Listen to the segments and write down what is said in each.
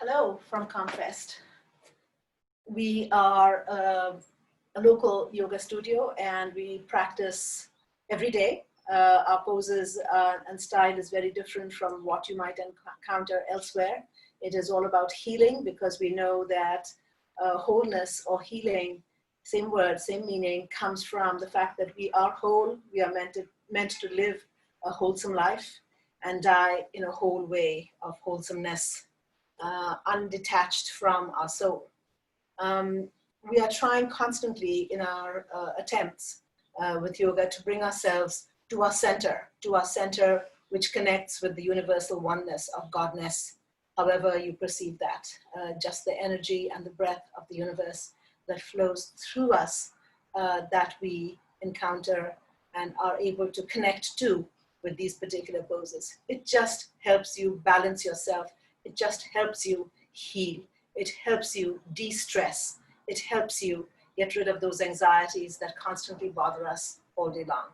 Hello from Comfest. We are a local yoga studio and we practice every day. Our poses and style is very different from what you might encounter elsewhere. It is all about healing because we know that wholeness or healing, same word, same meaning, comes from the fact that we are whole. We are meant to live a wholesome life and die in a whole way of wholesomeness, undetached from our soul. We are trying constantly in our attempts with yoga to bring ourselves to our center which connects with the universal oneness of Godness, however you perceive that, just the energy and the breath of the universe that flows through us that we encounter and are able to connect to with these particular poses. It just helps you balance yourself. It just helps you heal. It helps you de-stress. It helps you get rid of those anxieties that constantly bother us all day long.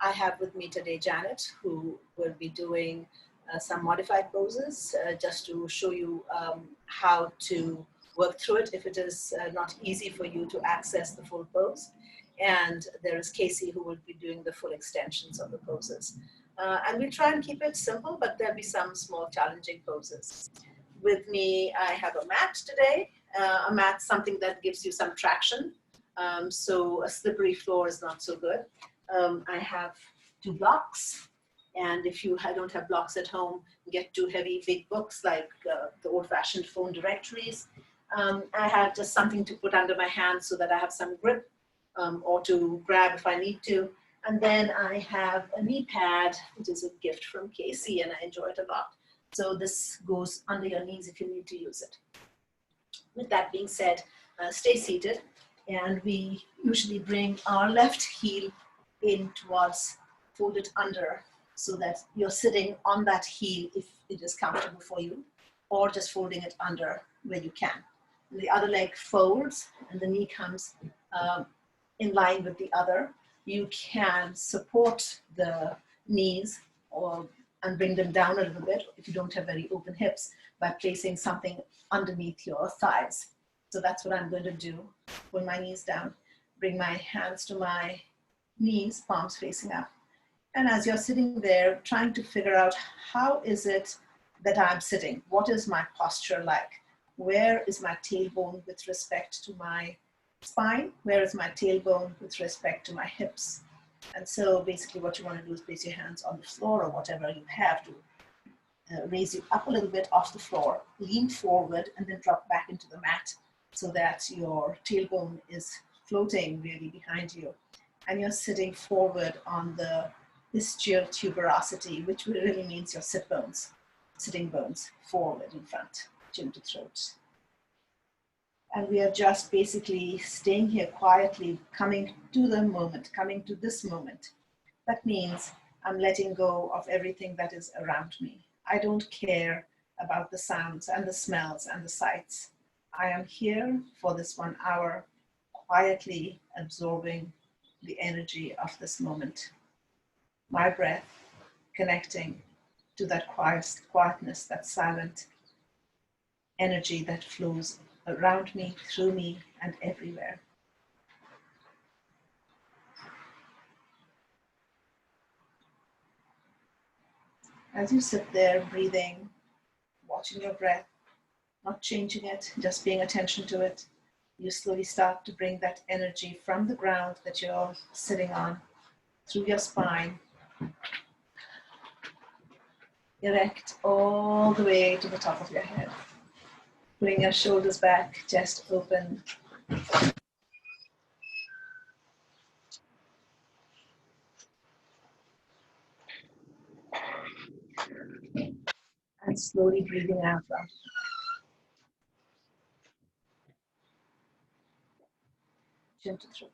I have with me today Janet, who will be doing some modified poses just to show you how to work through it if it is not easy for you to access the full pose. And there is Casey, who will be doing the full extensions of the poses. And we'll try and keep it simple, but there'll be some small challenging poses. With me, I have a mat today. A mat, something that gives you some traction. So a slippery floor is not so good. I have 2 blocks. And if you don't have blocks at home, get 2 heavy big books like the old-fashioned phone directories. I have just something to put under my hand so that I have some grip or to grab if I need to. And then I have a knee pad, which is a gift from Casey, and I enjoy it a lot. So this goes under your knees if you need to use it. With that being said, stay seated, and we usually bring our left heel in towards, fold it under, so that you're sitting on that heel if it is comfortable for you, or just folding it under where you can. And the other leg folds, and the knee comes in line with the other. You can support the knees and bring them down a little bit if you don't have very open hips by placing something underneath your thighs. So that's what I'm going to do. Pull my knees down, bring my hands to my knees, palms facing up. And as you're sitting there, trying to figure out how is it that I'm sitting? What is my posture like? Where is my tailbone with respect to my spine? Where is my tailbone with respect to my hips? And so basically what you want to do is place your hands on the floor or whatever you have to raise you up a little bit off the floor, lean forward, and then drop back into the mat so that your tailbone is floating really behind you. And you're sitting forward on the ischial tuberosity, which really means your sit bones, sitting bones forward in front, chin to throat. And we are just basically staying here quietly, coming to the moment, coming to this moment. That means I'm letting go of everything that is around me. I don't care about the sounds and the smells and the sights. I am here for this 1 hour, quietly absorbing the energy of this moment. My breath connecting to that quietness, that silent energy that flows around me, through me, and everywhere. As you sit there breathing, watching your breath, not changing it, just paying attention to it, you slowly start to bring that energy from the ground that you're sitting on, through your spine, erect all the way to the top of your head. Bring your shoulders back, chest open. And slowly breathing out from chin to throat.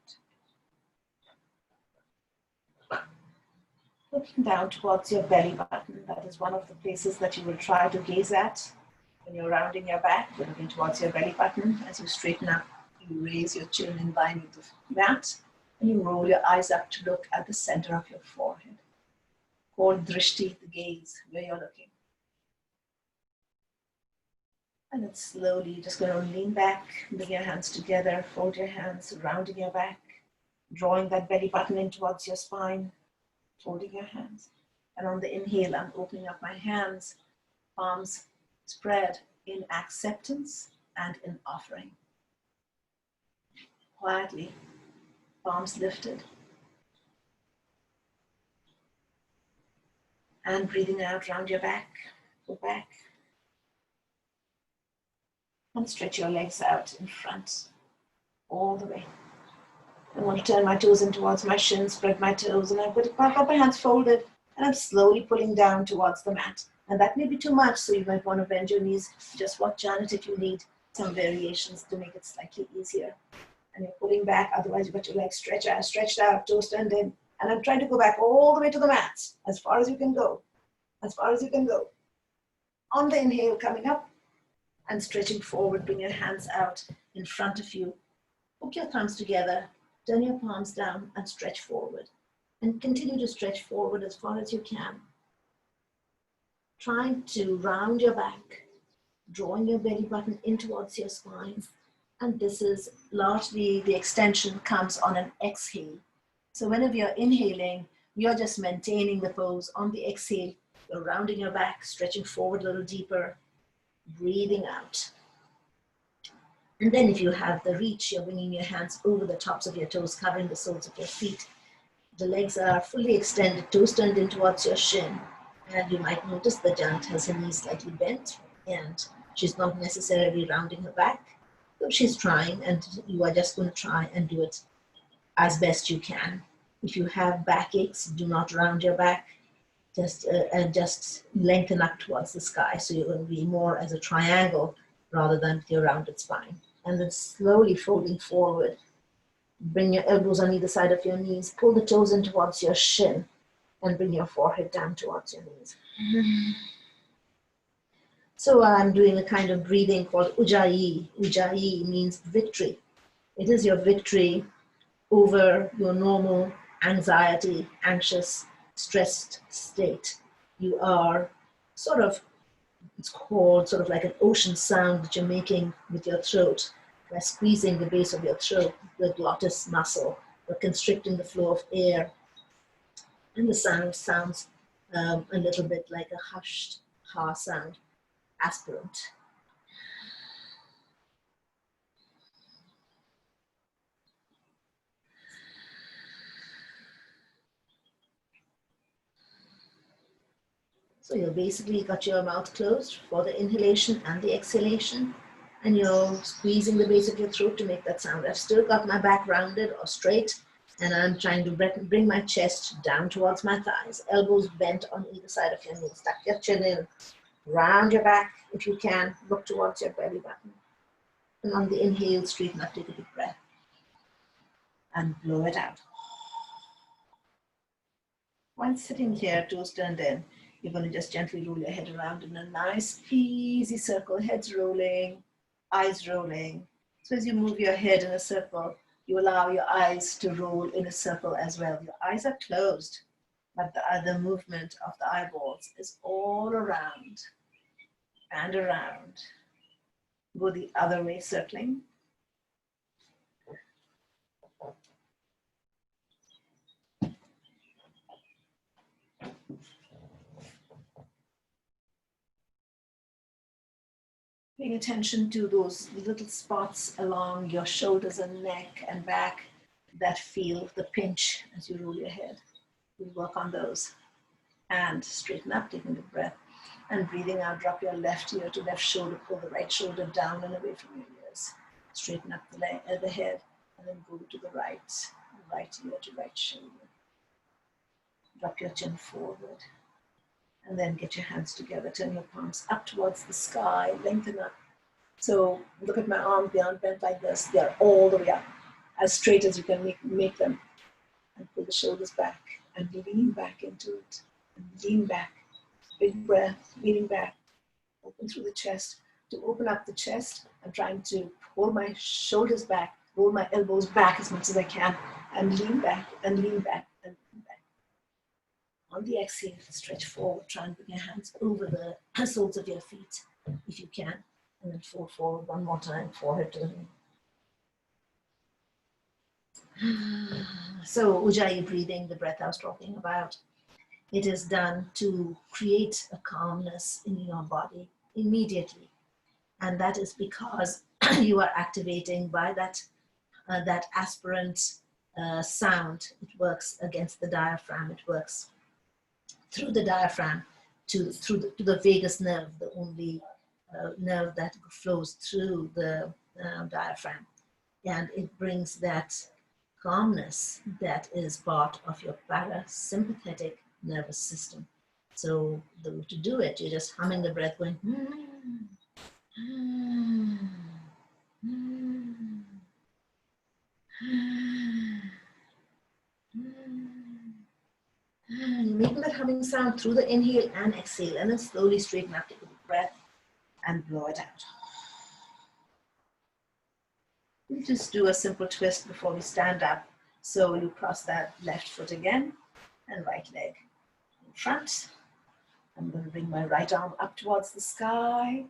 Looking down towards your belly button, that is one of the places that you will try to gaze at. When you're rounding your back, you're looking towards your belly button. As you straighten up, you raise your chin in line with the mat, and you roll your eyes up to look at the center of your forehead. Called drishti, the gaze, where you're looking. And then slowly, you're just going to lean back, bring your hands together, fold your hands, rounding your back, drawing that belly button in towards your spine, folding your hands. And on the inhale, I'm opening up my hands, palms spread in acceptance and in offering. Quietly, palms lifted. And breathing out, round your back, go back. And stretch your legs out in front, all the way. I want to turn my toes in towards my shins, spread my toes, and I've got my hands folded, and I'm slowly pulling down towards the mat. And that may be too much, so you might want to bend your knees. Just watch on it if you need some variations to make it slightly easier. And you're pulling back, otherwise you've got your legs stretched out, toes turned in. And I'm trying to go back all the way to the mat, as far as you can go, as far as you can go. On the inhale, coming up and stretching forward, bring your hands out in front of you. Hook your thumbs together, turn your palms down and stretch forward. And continue to stretch forward as far as you can. Trying to round your back, drawing your belly button in towards your spine. And this is largely the extension comes on an exhale. So whenever you're inhaling, you're just maintaining the pose. On the exhale, you're rounding your back, stretching forward a little deeper, breathing out. And then if you have the reach, you're bringing your hands over the tops of your toes, covering the soles of your feet. The legs are fully extended, toes turned in towards your shin. And you might notice the giant has her knees slightly bent and she's not necessarily rounding her back. So she's trying, and you are just going to try and do it as best you can. If you have backaches, do not round your back. Just lengthen up towards the sky. So you're going to be more as a triangle rather than with your rounded spine. And then slowly folding forward. Bring your elbows on either side of your knees. Pull the toes in towards your shin and bring your forehead down towards your knees. So I'm doing a kind of breathing called Ujjayi. Ujjayi means victory. It is your victory over your normal anxiety, anxious, stressed state. You are sort of, it's called sort of like an ocean sound that you're making with your throat by squeezing the base of your throat, the glottis muscle, or constricting the flow of air. And the sound sounds a little bit like a hushed ha sound, aspirant. So you've basically got your mouth closed for the inhalation and the exhalation, and you're squeezing the base of your throat to make that sound. I've still got my back rounded or straight, and I'm trying to bring my chest down towards my thighs, elbows bent on either side of your knees. Tuck your chin in, round your back if you can, look towards your belly button. And on the inhale, straighten up, take a deep breath, and blow it out. Once sitting here, toes turned in, you're going to just gently roll your head around in a nice, easy circle, heads rolling, eyes rolling. So as you move your head in a circle, you allow your eyes to roll in a circle as well. Your eyes are closed, but the other movement of the eyeballs is all around and around. Go the other way, circling. Paying attention to those little spots along your shoulders and neck and back that feel the pinch as you roll your head. We'll work on those. And straighten up, taking a breath. And breathing out, drop your left ear to left shoulder, pull the right shoulder down and away from your ears. Straighten up the head, and then go to the right ear to right shoulder. Drop your chin forward. And then get your hands together, turn your palms up towards the sky, lengthen up. So look at my arms, they aren't bent like this, they're all the way up, as straight as you can make them. And pull the shoulders back and lean back into it. And lean back, big breath, leaning back, open through the chest. To open up the chest, I'm trying to pull my shoulders back, roll my elbows back as much as I can, and lean back and lean back and lean back. On the exhale, stretch forward, try and bring your hands over the soles of your feet if you can. And then fold forward one more time, forehead to the knee. So Ujjayi breathing, the breath I was talking about, it is done to create a calmness in your body immediately. And that is because you are activating by that aspirant sound. It works against the diaphragm. It works through the diaphragm to the vagus nerve, the only nerve that flows through the diaphragm. And it brings that calmness that is part of your parasympathetic nervous system. So to do it, you're just humming the breath, going, and making that humming sound through the inhale and exhale, and then slowly straighten up, take a deep breath and blow it out. We'll just do a simple twist before we stand up. So you cross that left foot again and right leg in front. I'm going to bring my right arm up towards the sky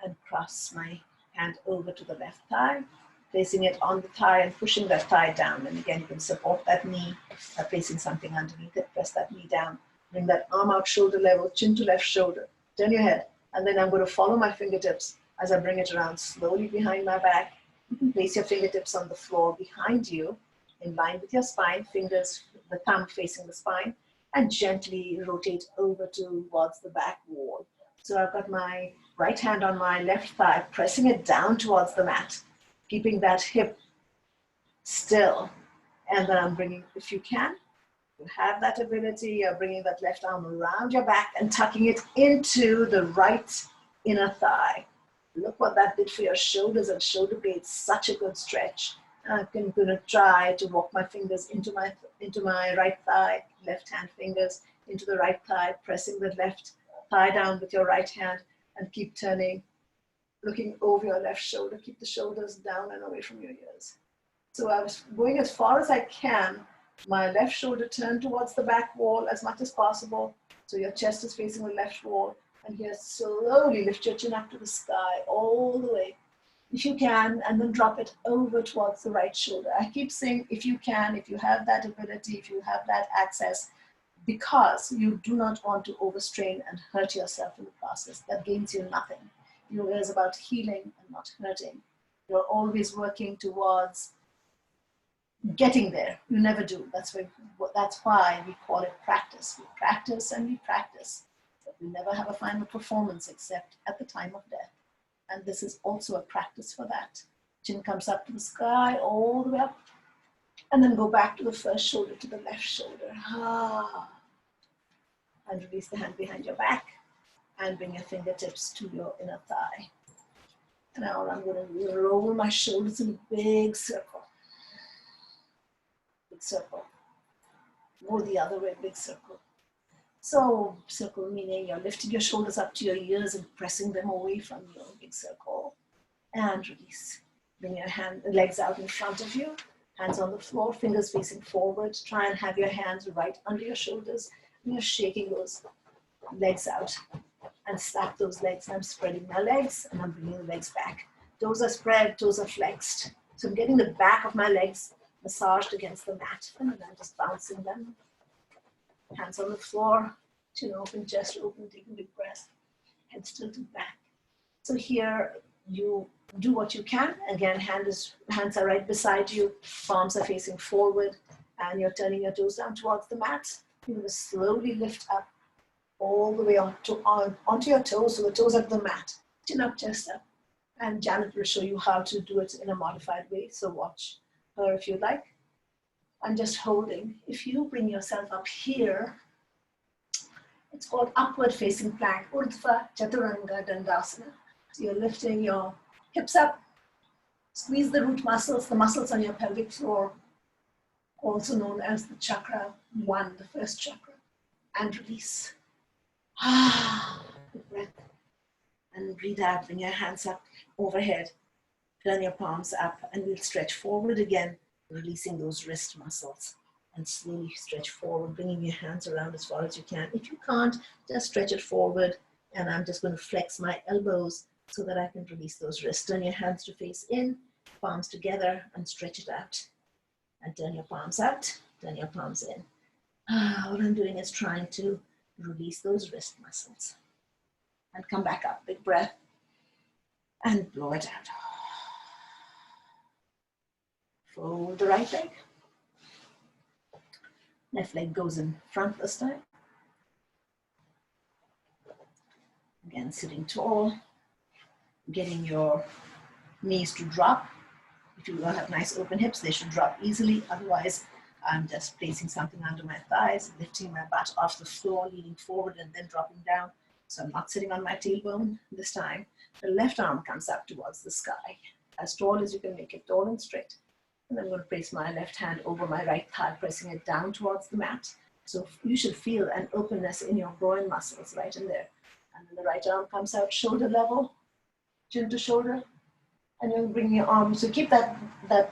and cross my hand over to the left thigh, placing it on the thigh and pushing that thigh down. And again, you can support that knee by placing something underneath it. Press that knee down. Bring that arm out shoulder level, chin to left shoulder. Turn your head. And then I'm going to follow my fingertips as I bring it around slowly behind my back. You can place your fingertips on the floor behind you, in line with your spine, fingers, the thumb facing the spine, and gently rotate over towards the back wall. So I've got my right hand on my left thigh, pressing it down towards the mat, keeping that hip still. And then I'm bringing, if you can, you have that ability, you're bringing that left arm around your back and tucking it into the right inner thigh. Look what that did for your shoulders and shoulder blades, such a good stretch. I'm going to try to walk my fingers into my right thigh, left hand fingers into the right thigh, pressing the left thigh down with your right hand, and keep turning, looking over your left shoulder. Keep the shoulders down and away from your ears. So I was going as far as I can, my left shoulder turned towards the back wall as much as possible. So your chest is facing the left wall, and here slowly lift your chin up to the sky all the way, if you can, and then drop it over towards the right shoulder. I keep saying if you can, if you have that ability, if you have that access, because you do not want to overstrain and hurt yourself in the process. That gains you nothing. Yoga is about healing and not hurting. You're always working towards getting there. You never do. That's why we call it practice. We practice and we practice, but we never have a final performance except at the time of death. And this is also a practice for that. Chin comes up to the sky, all the way up, and then go back to the first shoulder, to the left shoulder. And release the hand behind your back, and bring your fingertips to your inner thigh. And now I'm going to roll my shoulders in a big circle. Big circle. Go the other way, big circle. So circle meaning you're lifting your shoulders up to your ears and pressing them away from you, big circle. And release. Bring your legs out in front of you, hands on the floor, fingers facing forward. Try and have your hands right under your shoulders. And you're shaking those legs out and stack those legs. I'm spreading my legs and I'm bringing the legs back. Toes are spread, toes are flexed. So I'm getting the back of my legs massaged against the mat, and then I'm just bouncing them. Hands on the floor, chin open, chest open, taking a big breath, head tilted back. So here you do what you can. Again, hands are right beside you, palms are facing forward, and you're turning your toes down towards the mat. You're going to slowly lift up all the way onto your toes, so the toes are the mat. Chin up, chest up. And Janet will show you how to do it in a modified way, so watch her if you like. I'm just holding. If you bring yourself up here, it's called upward facing plank, Urdhva Chaturanga Dandasana. So you're lifting your hips up, squeeze the root muscles, the muscles on your pelvic floor, also known as the chakra 1, the first chakra, and release. Good breath. And breathe out, bring your hands up overhead, turn your palms up, and we'll stretch forward again, releasing those wrist muscles, and slowly stretch forward, bringing your hands around as far as you can. If you can't, just stretch it forward, and I'm just going to flex my elbows so that I can release those wrists. Turn your hands to face in, palms together, and stretch it out. And turn your palms out, turn your palms in. All I'm doing is trying to release those wrist muscles. And come back up, big breath, and blow it out. Fold the right leg. Left leg goes in front this time. Again, sitting tall, getting your knees to drop. If you don't have nice open hips, they should drop easily. Otherwise, I'm just placing something under my thighs, lifting my butt off the floor, leaning forward and then dropping down. So I'm not sitting on my tailbone this time. The left arm comes up towards the sky, as tall as you can make it, tall and straight. And I'm going to place my left hand over my right thigh, pressing it down towards the mat. So you should feel an openness in your groin muscles right in there. And then the right arm comes out shoulder level, chin to shoulder. And you'll bring your arm, so keep that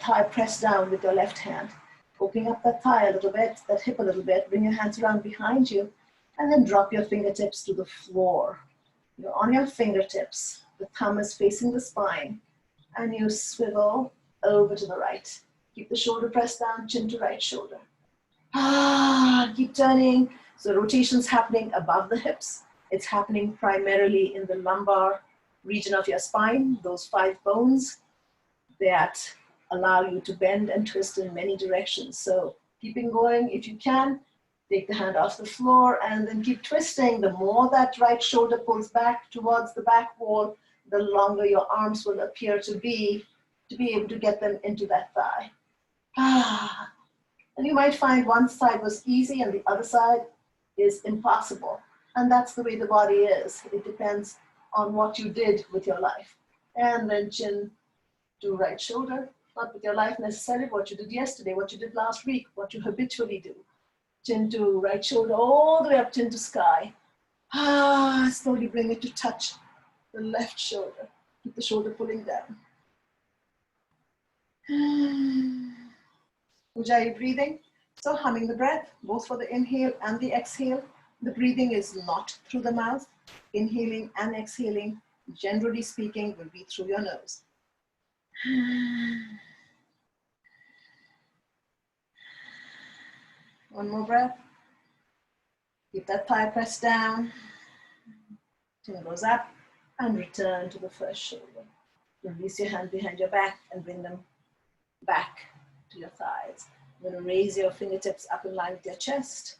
thigh pressed down with your left hand. Opening up that thigh a little bit, that hip a little bit, bring your hands around behind you, and then drop your fingertips to the floor. You're on your fingertips, the thumb is facing the spine, and you swivel over to the right. Keep the shoulder pressed down, chin to right shoulder. Keep turning. So rotation's happening above the hips. It's happening primarily in the lumbar region of your spine, those 5 bones that allow you to bend and twist in many directions. So keeping going, if you can, take the hand off the floor and then keep twisting. The more that right shoulder pulls back towards the back wall, the longer your arms will appear to be able to get them into that thigh. And you might find one side was easy and the other side is impossible. And that's the way the body is. It depends on what you did with your life. And then chin to right shoulder, not with your life necessarily, what you did yesterday, what you did last week, what you habitually do. Chin to right shoulder, all the way up, chin to sky. Slowly bring it to touch the left shoulder. Keep the shoulder pulling down. Ujjayi breathing. So humming the breath, both for the inhale and the exhale. The breathing is not through the mouth. Inhaling and exhaling, generally speaking, will be through your nose. One more breath. Keep that thigh pressed down. Chin goes up and return to the first shoulder. Release your hand behind your back and bring them back to your thighs. I'm going to raise your fingertips up in line with your chest.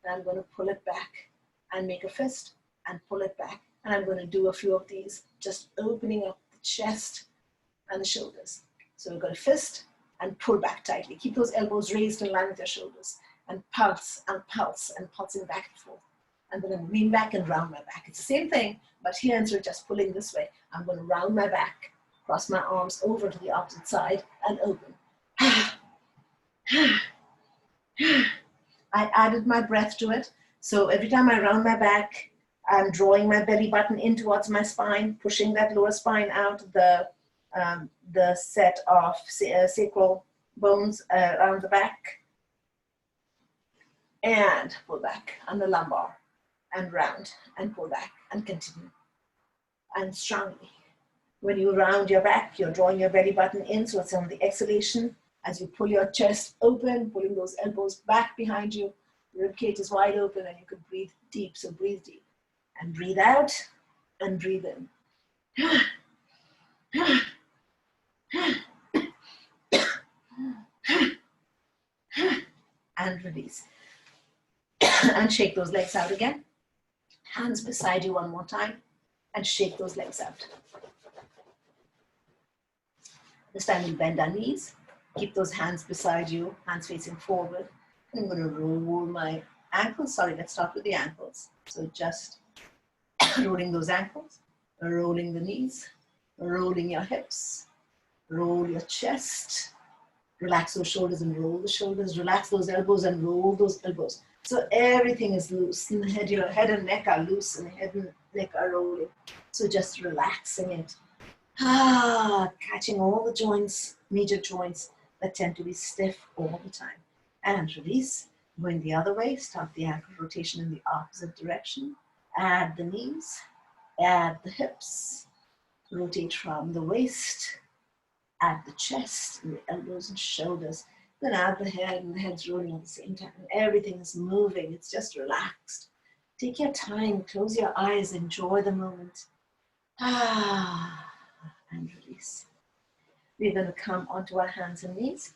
And I'm going to pull it back and make a fist and pull it back. And I'm going to do a few of these, just opening up the chest and the shoulders. So we've got a fist and pull back tightly. Keep those elbows raised in line with your shoulders. And pulse and pulse and pulsing back and forth. I'm going to lean back and round my back. It's the same thing, but here instead of just pulling this way, I'm going to round my back, cross my arms over to the opposite side and open. I added my breath to it. So every time I round my back, I'm drawing my belly button in towards my spine, pushing that lower spine out, the set of sacral bones around the back. And pull back on the lumbar and round and pull back and continue. And strongly. When you round your back, you're drawing your belly button in, so it's on the exhalation. As you pull your chest open, pulling those elbows back behind you, the rib cage is wide open and you can breathe deep, so breathe deep. And breathe out and breathe in. And release. And shake those legs out again. Hands beside you one more time and shake those legs out. This time we'll bend our knees. Keep those hands beside you, hands facing forward. I'm going to roll my ankles. Sorry, let's start with the ankles. So just rolling those ankles, rolling the knees, rolling your hips, roll your chest, relax those shoulders and roll the shoulders, relax those elbows and roll those elbows. So everything is loose. In the head, your head and neck are loose and head and neck are rolling. So just relaxing it. Catching all the joints, major joints that tend to be stiff all the time. And release. Going the other way, start the ankle rotation in the opposite direction. Add the knees, add the hips. Rotate from the waist at the chest and the elbows and shoulders. Then add the head, and the head's rolling at the same time. And everything is moving. It's just relaxed. Take your time. Close your eyes. Enjoy the moment. And release. We're going to come onto our hands and knees.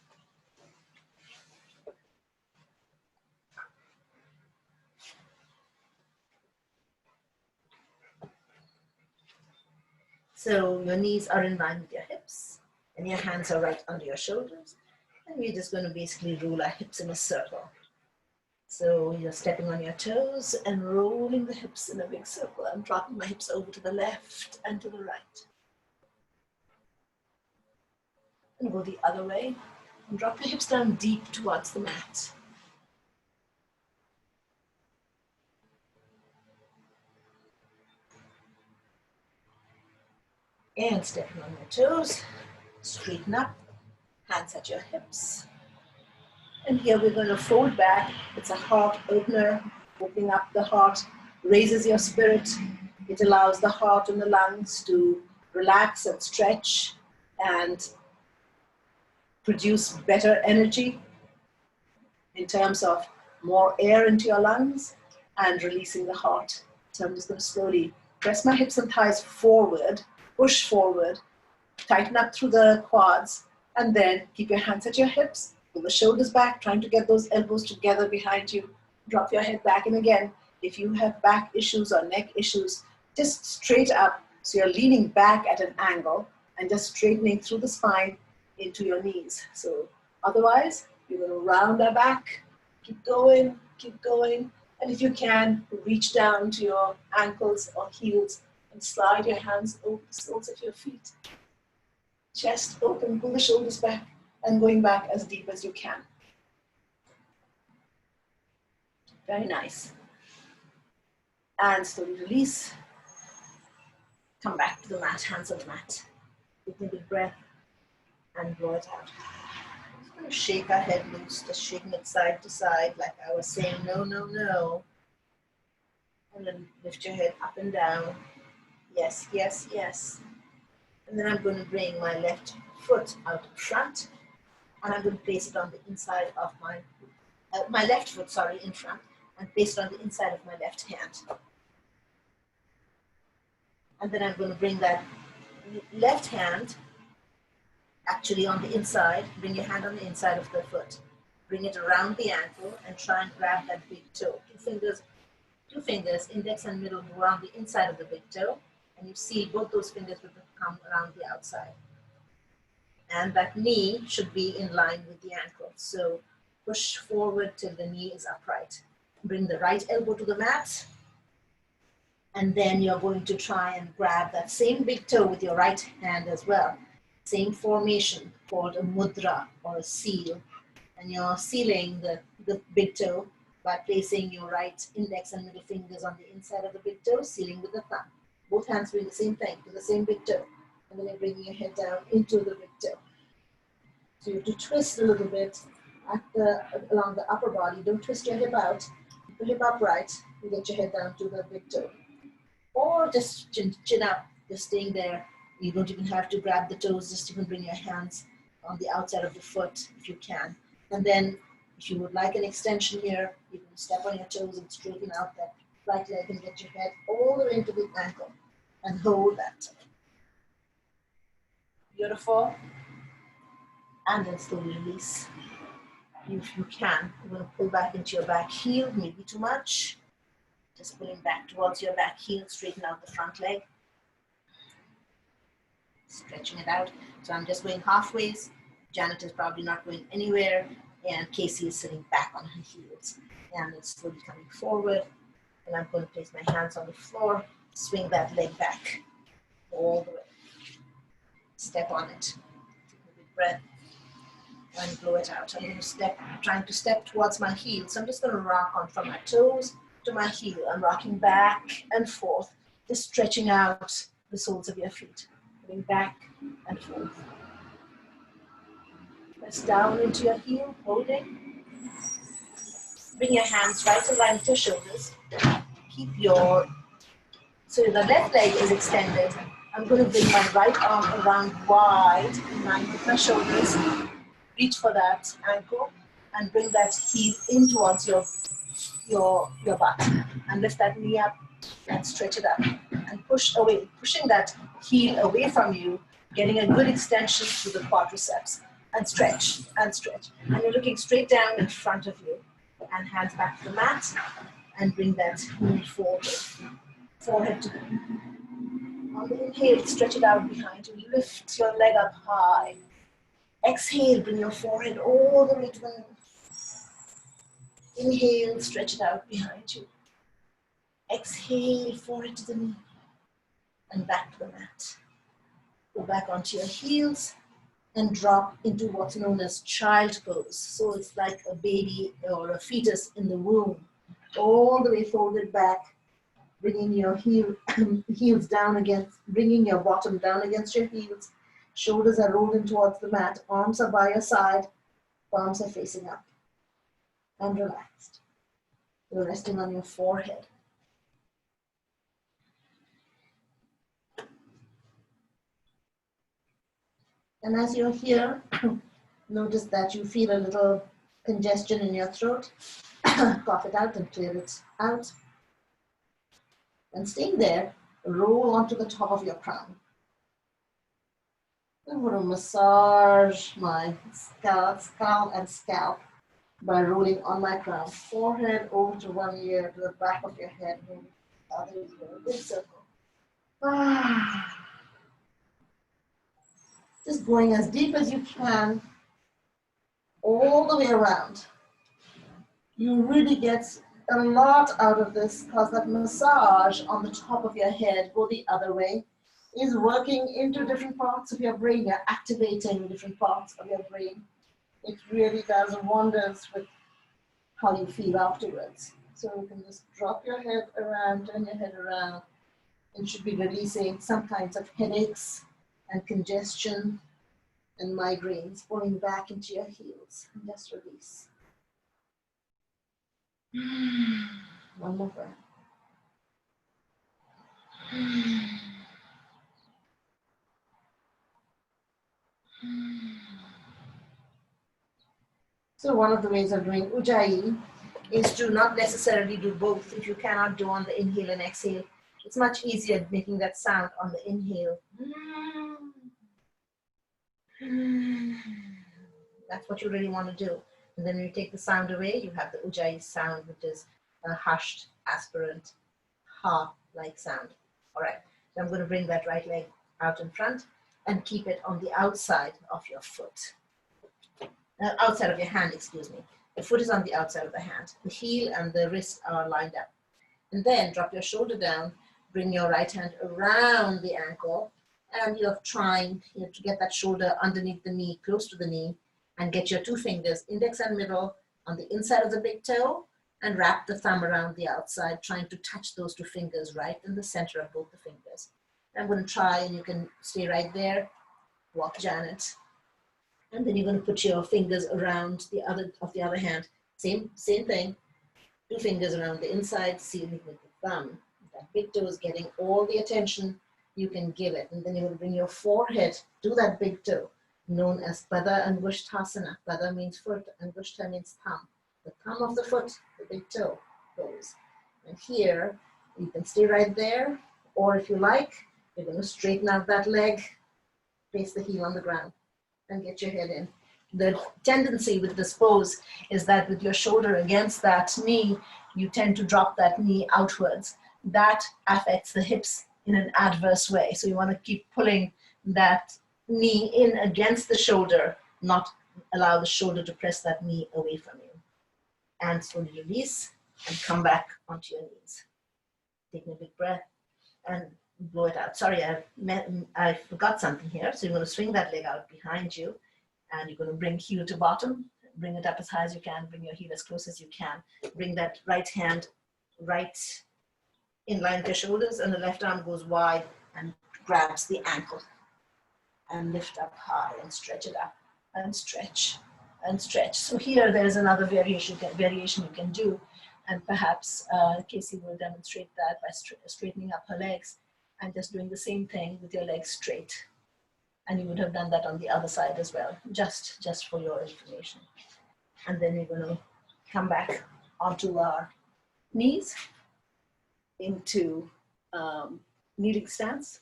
So your knees are in line with your hips and your hands are right under your shoulders. And we're just going to basically roll our hips in a circle. So you're stepping on your toes and rolling the hips in a big circle. I'm dropping my hips over to the left and to the right. And go the other way. And drop your hips down deep towards the mat. And stepping on your toes, straighten up, hands at your hips. And here we're going to fold back. It's a heart opener. Opening up the heart raises your spirit. It allows the heart and the lungs to relax and stretch and produce better energy in terms of more air into your lungs and releasing the heart. So I'm just going to slowly press my hips and thighs forward, push forward, tighten up through the quads, and then keep your hands at your hips, pull the shoulders back, trying to get those elbows together behind you. Drop your head back, and again, if you have back issues or neck issues, just straight up. So you're leaning back at an angle and just straightening through the spine into your knees. So otherwise, you're going to round our back, keep going, and if you can, reach down to your ankles or heels and slide your hands over the soles of your feet. Chest open, pull the shoulders back, and going back as deep as you can. Very nice. And slowly release. Come back to the mat, hands on the mat. Take a big breath and blow it out. Just going to shake our head loose, just shaking it side to side like I was saying, no, no, no. And then lift your head up and down. Yes, yes, yes. And then I'm going to bring my left foot out in front, and I'm going to place it on the inside of my left foot, in front, and place it on the inside of my left hand. And then I'm going to bring that left hand actually on the inside. Bring your hand on the inside of the foot. Bring it around the ankle and try and grab that big toe. Two fingers, index and middle, go around the inside of the big toe. And you see both those fingers will come around the outside. And that knee should be in line with the ankle. So push forward till the knee is upright. Bring the right elbow to the mat. And then you're going to try and grab that same big toe with your right hand as well. Same formation called a mudra or a seal. And you're sealing the big toe by placing your right index and middle fingers on the inside of the big toe, sealing with the thumb. Both hands doing the same thing, to the same big toe. And then you're bringing your head down into the big toe. So you have to twist a little bit along the upper body. Don't twist your hip out. Keep the hip upright and get your head down to the big toe. Or just chin up, just staying there. You don't even have to grab the toes, just even bring your hands on the outside of the foot if you can. And then if you would like an extension here, you can step on your toes and straighten out that right leg and get your head all the way into the ankle and hold that. Beautiful. And then slowly release. If you can, you're going to pull back into your back heel, maybe too much. Just pulling back towards your back heel, straighten out the front leg. Stretching it out. So I'm just going halfways. Janet is probably not going anywhere. And Casey is sitting back on her heels. And it's slowly coming forward. And I'm going to place my hands on the floor, swing that leg back all the way. Step on it. Take a big breath and blow it out. I'm going to trying to step towards my heel. So I'm just going to rock on from my toes to my heel. I'm rocking back and forth, just stretching out the soles of your feet. Going back and forth. Press down into your heel, holding. Bring your hands right in line with your shoulders. So the left leg is extended I'm going to bring my right arm around wide in line with my shoulders. Reach for that ankle and bring that heel in towards your butt. And lift that knee up and stretch it up. And push away, pushing that heel away from you, getting a good extension to the quadriceps. And stretch, and stretch. And you're looking straight down in front of you. And hands back to the mat. And bring that knee forward. Forehead to the on the inhale, stretch it out behind you. Lift your leg up high. Exhale, bring your forehead all the way to the knee. Inhale, stretch it out behind you. Exhale, forehead to the knee. And back to the mat. Go back onto your heels and drop into what's known as child pose. So it's like a baby or a fetus in the womb. All the way folded back, bringing your heels down against, bringing your bottom down against your heels. Shoulders are rolled in towards the mat. Arms are by your side. Palms are facing up. And relaxed. You're resting on your forehead. And as you're here, notice that you feel a little congestion in your throat. Cough it out and clear it out. And staying there, roll onto the top of your crown. I'm going to massage my skull and scalp by rolling on my crown. Forehead over to one ear, to the back of your head, maybe the other ear, a big circle. Just going as deep as you can, all the way around. You really get a lot out of this because that massage on the top of your head, go the other way, is working into different parts of your brain. You're activating different parts of your brain. It really does wonders with how you feel afterwards. So you can just drop your head around, turn your head around, and should be releasing some kinds of headaches and congestion and migraines, pulling back into your heels, and just release. One more breath. So one of the ways of doing Ujjayi is to not necessarily do both. If you cannot do on the inhale and exhale, it's much easier making that sound on the inhale. That's what you really want to do. And then when you take the sound away, you have the Ujjayi sound, which is a hushed, aspirant, ha-like sound. All right, so I'm going to bring that right leg out in front and keep it on the outside of your foot. Outside of your hand, excuse me. The foot is on the outside of the hand. The heel and the wrist are lined up. And then drop your shoulder down, bring your right hand around the ankle, and you're trying to get that shoulder underneath the knee, close to the knee, and get your two fingers, index and middle, on the inside of the big toe, and wrap the thumb around the outside, trying to touch those two fingers right in the center of both the fingers. I'm going to try, and you can stay right there, walk Janet. And then you're going to put your fingers around the other hand. Same thing. Two fingers around the inside, sealing with the thumb. That big toe is getting all the attention you can give it. And then you're going to bring your forehead to that big toe, known as Pada Angushthasana. Pada means foot, Angushta means thumb. The thumb of the foot, the big toe goes. And here, you can stay right there, or if you like, you're going to straighten out that leg, place the heel on the ground, and get your head in. The tendency with this pose is that with your shoulder against that knee, you tend to drop that knee outwards. That affects the hips in an adverse way. So you want to keep pulling that knee in against the shoulder, not allow the shoulder to press that knee away from you. And slowly release and come back onto your knees. Taking a big breath and blow it out. Sorry, I forgot something here. So you're going to swing that leg out behind you, and you're going to bring heel to bottom, bring it up as high as you can, bring your heel as close as you can. Bring that right hand right in line with your shoulders, and the left arm goes wide and grabs the ankle. And lift up high and stretch it up and stretch and stretch. So here there's another variation you can do, and perhaps Casey will demonstrate that by straightening up her legs and just doing the same thing with your legs straight. And you would have done that on the other side as well, just for your information. And then we're going to come back onto our knees into kneeling stance.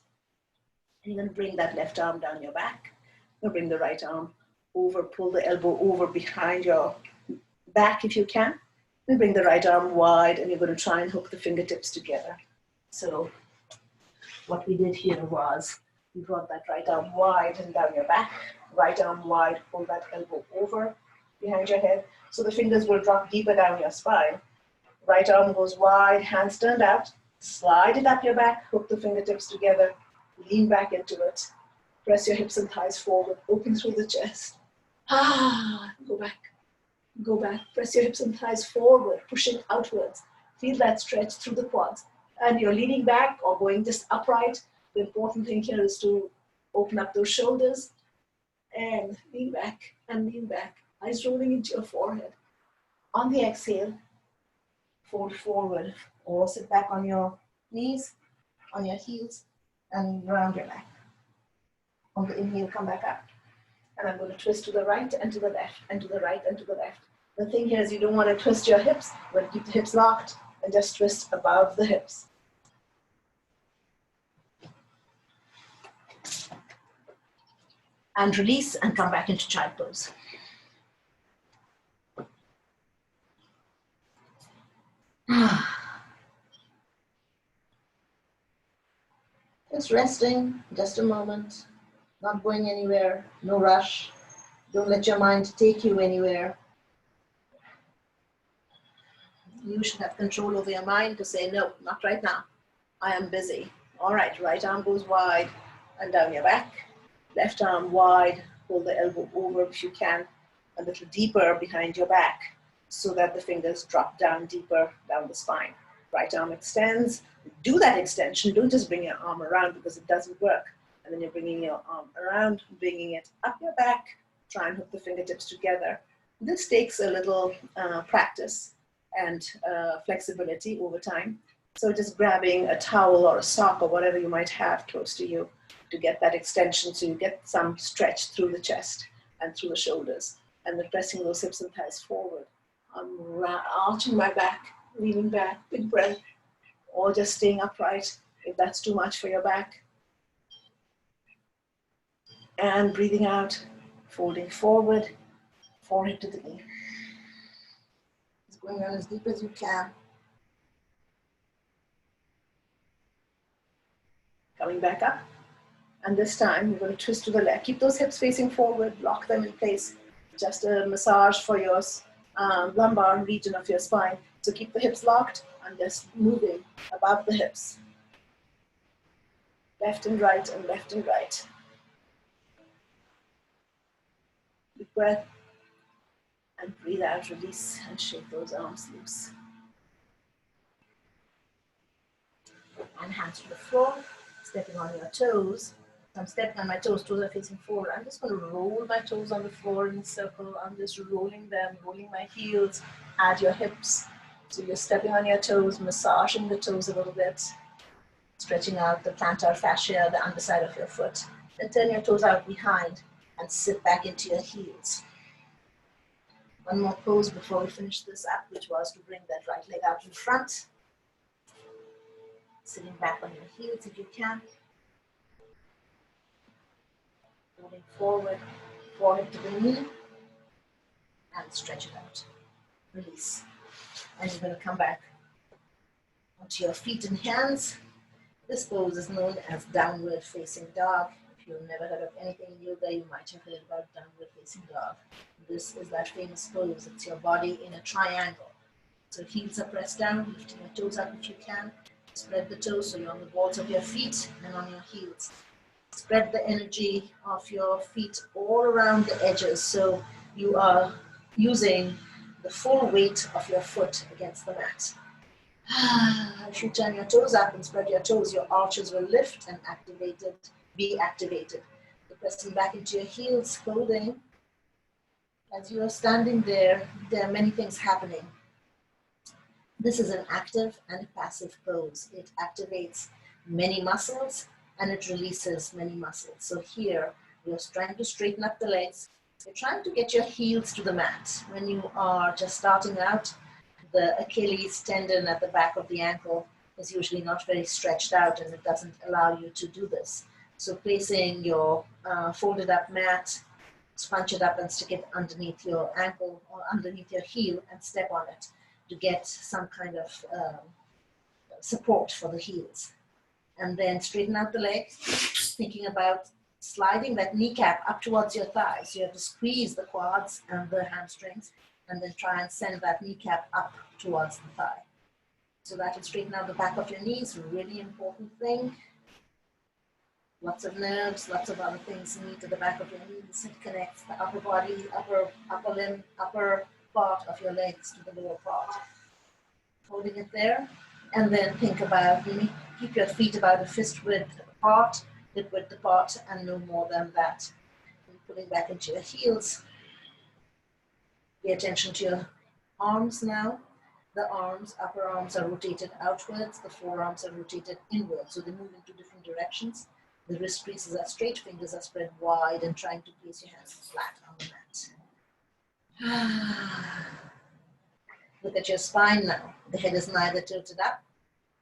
And you're going to bring that left arm down your back. You're going to bring the right arm over, pull the elbow over behind your back if you can. Then bring the right arm wide, and you're going to try and hook the fingertips together. So what we did here was you brought that right arm wide and down your back, right arm wide, pull that elbow over behind your head. So the fingers will drop deeper down your spine. Right arm goes wide, hands turned out, slide it up your back, hook the fingertips together, lean back into it. Press your hips and thighs forward, open through the chest. Go back, go back. Press your hips and thighs forward, pushing outwards. Feel that stretch through the quads. And you're leaning back or going just upright. The important thing here is to open up those shoulders and lean back and lean back. Eyes rolling into your forehead. On the exhale, fold forward or sit back on your knees, on your heels, and round your back. On the inhale, come back up. And I'm going to twist to the right and to the left, and to the right and to the left. The thing here is you don't want to twist your hips, but keep the hips locked and just twist above the hips. And release and come back into child pose. Just resting, just a moment, not going anywhere, no rush. Don't let your mind take you anywhere. You should have control over your mind to say, no, not right now. I am busy. All right, right arm goes wide and down your back. Left arm wide, pull the elbow over if you can, a little deeper behind your back so that the fingers drop down deeper down the spine. Right arm extends. Do that extension. Don't just bring your arm around because it doesn't work. And then you're bringing your arm around, bringing it up your back. Try and hook the fingertips together. This takes a little practice and flexibility over time. So just grabbing a towel or a sock or whatever you might have close to you to get that extension so you get some stretch through the chest and through the shoulders. And then pressing those hips and thighs forward. I'm arching my back, leaning back, big breath, or just staying upright if that's too much for your back. And breathing out, folding forward, forehead to the knee. Just going down as deep as you can. Coming back up. And this time you're going to twist to the left. Keep those hips facing forward, lock them in place. Just a massage for your lumbar region of your spine. So keep the hips locked and just moving above the hips. Left and right and left and right. Big breath. And breathe out, release, and shake those arms loose. And hands to the floor, stepping on your toes. So I'm stepping on my toes, toes are facing forward. I'm just going to roll my toes on the floor in a circle. I'm just rolling them, rolling my heels at your hips. So you're stepping on your toes, massaging the toes a little bit, stretching out the plantar fascia, the underside of your foot. Then turn your toes out behind and sit back into your heels. One more pose before we finish this up, which was to bring that right leg out in front. Sitting back on your heels if you can. Moving forward, forehead to the knee, and stretch it out. Release. And you're going to come back onto your feet and hands. This pose is known as downward facing dog. If you've never heard of anything in yoga, you might have heard about downward facing dog. This is that famous pose. It's your body in a triangle. So heels are pressed down, lifting your toes up if you can. Spread the toes so you're on the balls of your feet and on your heels. Spread the energy of your feet all around the edges so you are using the full weight of your foot against the mat. If you turn your toes up and spread your toes, your arches will lift and be activated. You're pressing back into your heels, holding. As you are standing there, there are many things happening. This is an active and a passive pose. It activates many muscles and it releases many muscles. So here, you're trying to straighten up the legs. You're trying to get your heels to the mat. When you are just starting out, the Achilles tendon at the back of the ankle is usually not very stretched out and it doesn't allow you to do this. So placing your folded up mat, scrunch it up and stick it underneath your ankle or underneath your heel and step on it to get some kind of support for the heels. And then straighten out the legs, thinking about sliding that kneecap up towards your thighs. You have to squeeze the quads and the hamstrings and then try and send that kneecap up towards the thigh. So that will straighten out the back of your knees, really important thing. Lots of nerves, lots of other things need to the back of your knees. It connects the upper body, upper limb, upper part of your legs to the lower part. Holding it there, and then think about, keep your feet about a fist width apart, hip width apart, and no more than that. And pulling back into your heels. Pay attention to your arms now. The arms, upper arms are rotated outwards, the forearms are rotated inwards, so they move into different directions. The wrist creases are straight, fingers are spread wide, and trying to place your hands flat on the mat. Look at your spine now. The head is neither tilted up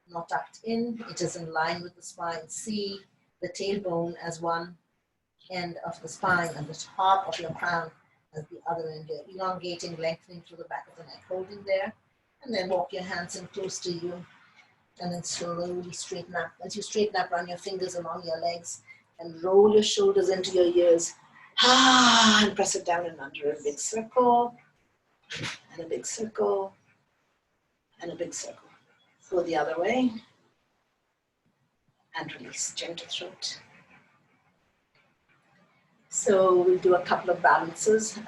nor tucked in. It is in line with the spine. See the tailbone as one end of the spine and the top of your crown as the other end. You're elongating, lengthening through the back of the neck, holding there. And then walk your hands in close to you and then slowly straighten up. As you straighten up, run your fingers along your legs and roll your shoulders into your ears. And press it down and under a big circle and a big circle and a big circle. Go the other way and release, gentle throat. So we'll do a couple of balances.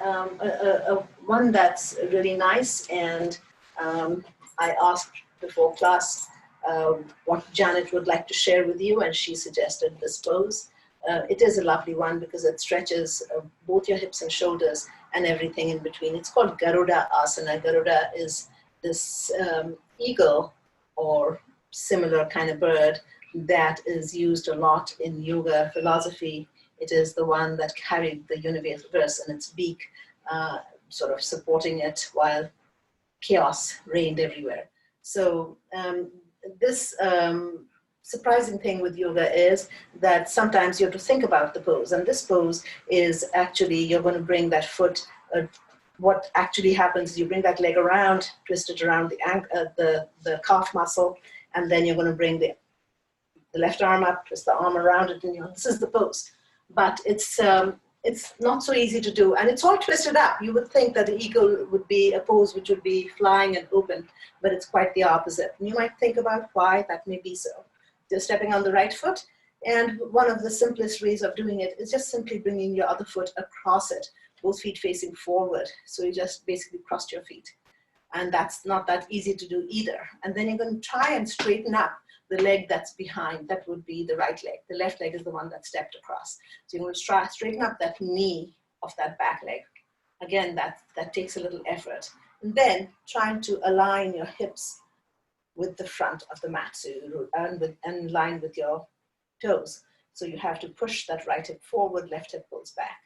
One that's really nice, and I asked before class what Janet would like to share with you, and she suggested this pose. It is a lovely one because it stretches both your hips and shoulders and everything in between. It's called Garuda Asana. Garuda is this eagle or similar kind of bird that is used a lot in yoga philosophy. It is the one that carried the universe in its beak, sort of supporting it while chaos reigned everywhere. So this surprising thing with yoga is that sometimes you have to think about the pose. And this pose is actually, you're going to bring that foot, what actually happens is you bring that leg around, twist it around the calf muscle, and then you're going to bring the left arm up, twist the arm around it, and this is the pose. But it's not so easy to do, and it's all twisted up. You would think that the eagle would be a pose which would be flying and open, but it's quite the opposite. And you might think about why that may be so. You're stepping on the right foot, and one of the simplest ways of doing it is just simply bringing your other foot across it, both feet facing forward. So you just basically crossed your feet. And that's not that easy to do either. And then you're going to try and straighten up the leg that's behind. That would be the right leg. The left leg is the one that stepped across. So you're going to try straighten up that knee of that back leg. Again, that takes a little effort. And then trying to align your hips with the front of the mat, so you and line with your toes. So you have to push that right hip forward, left hip pulls back.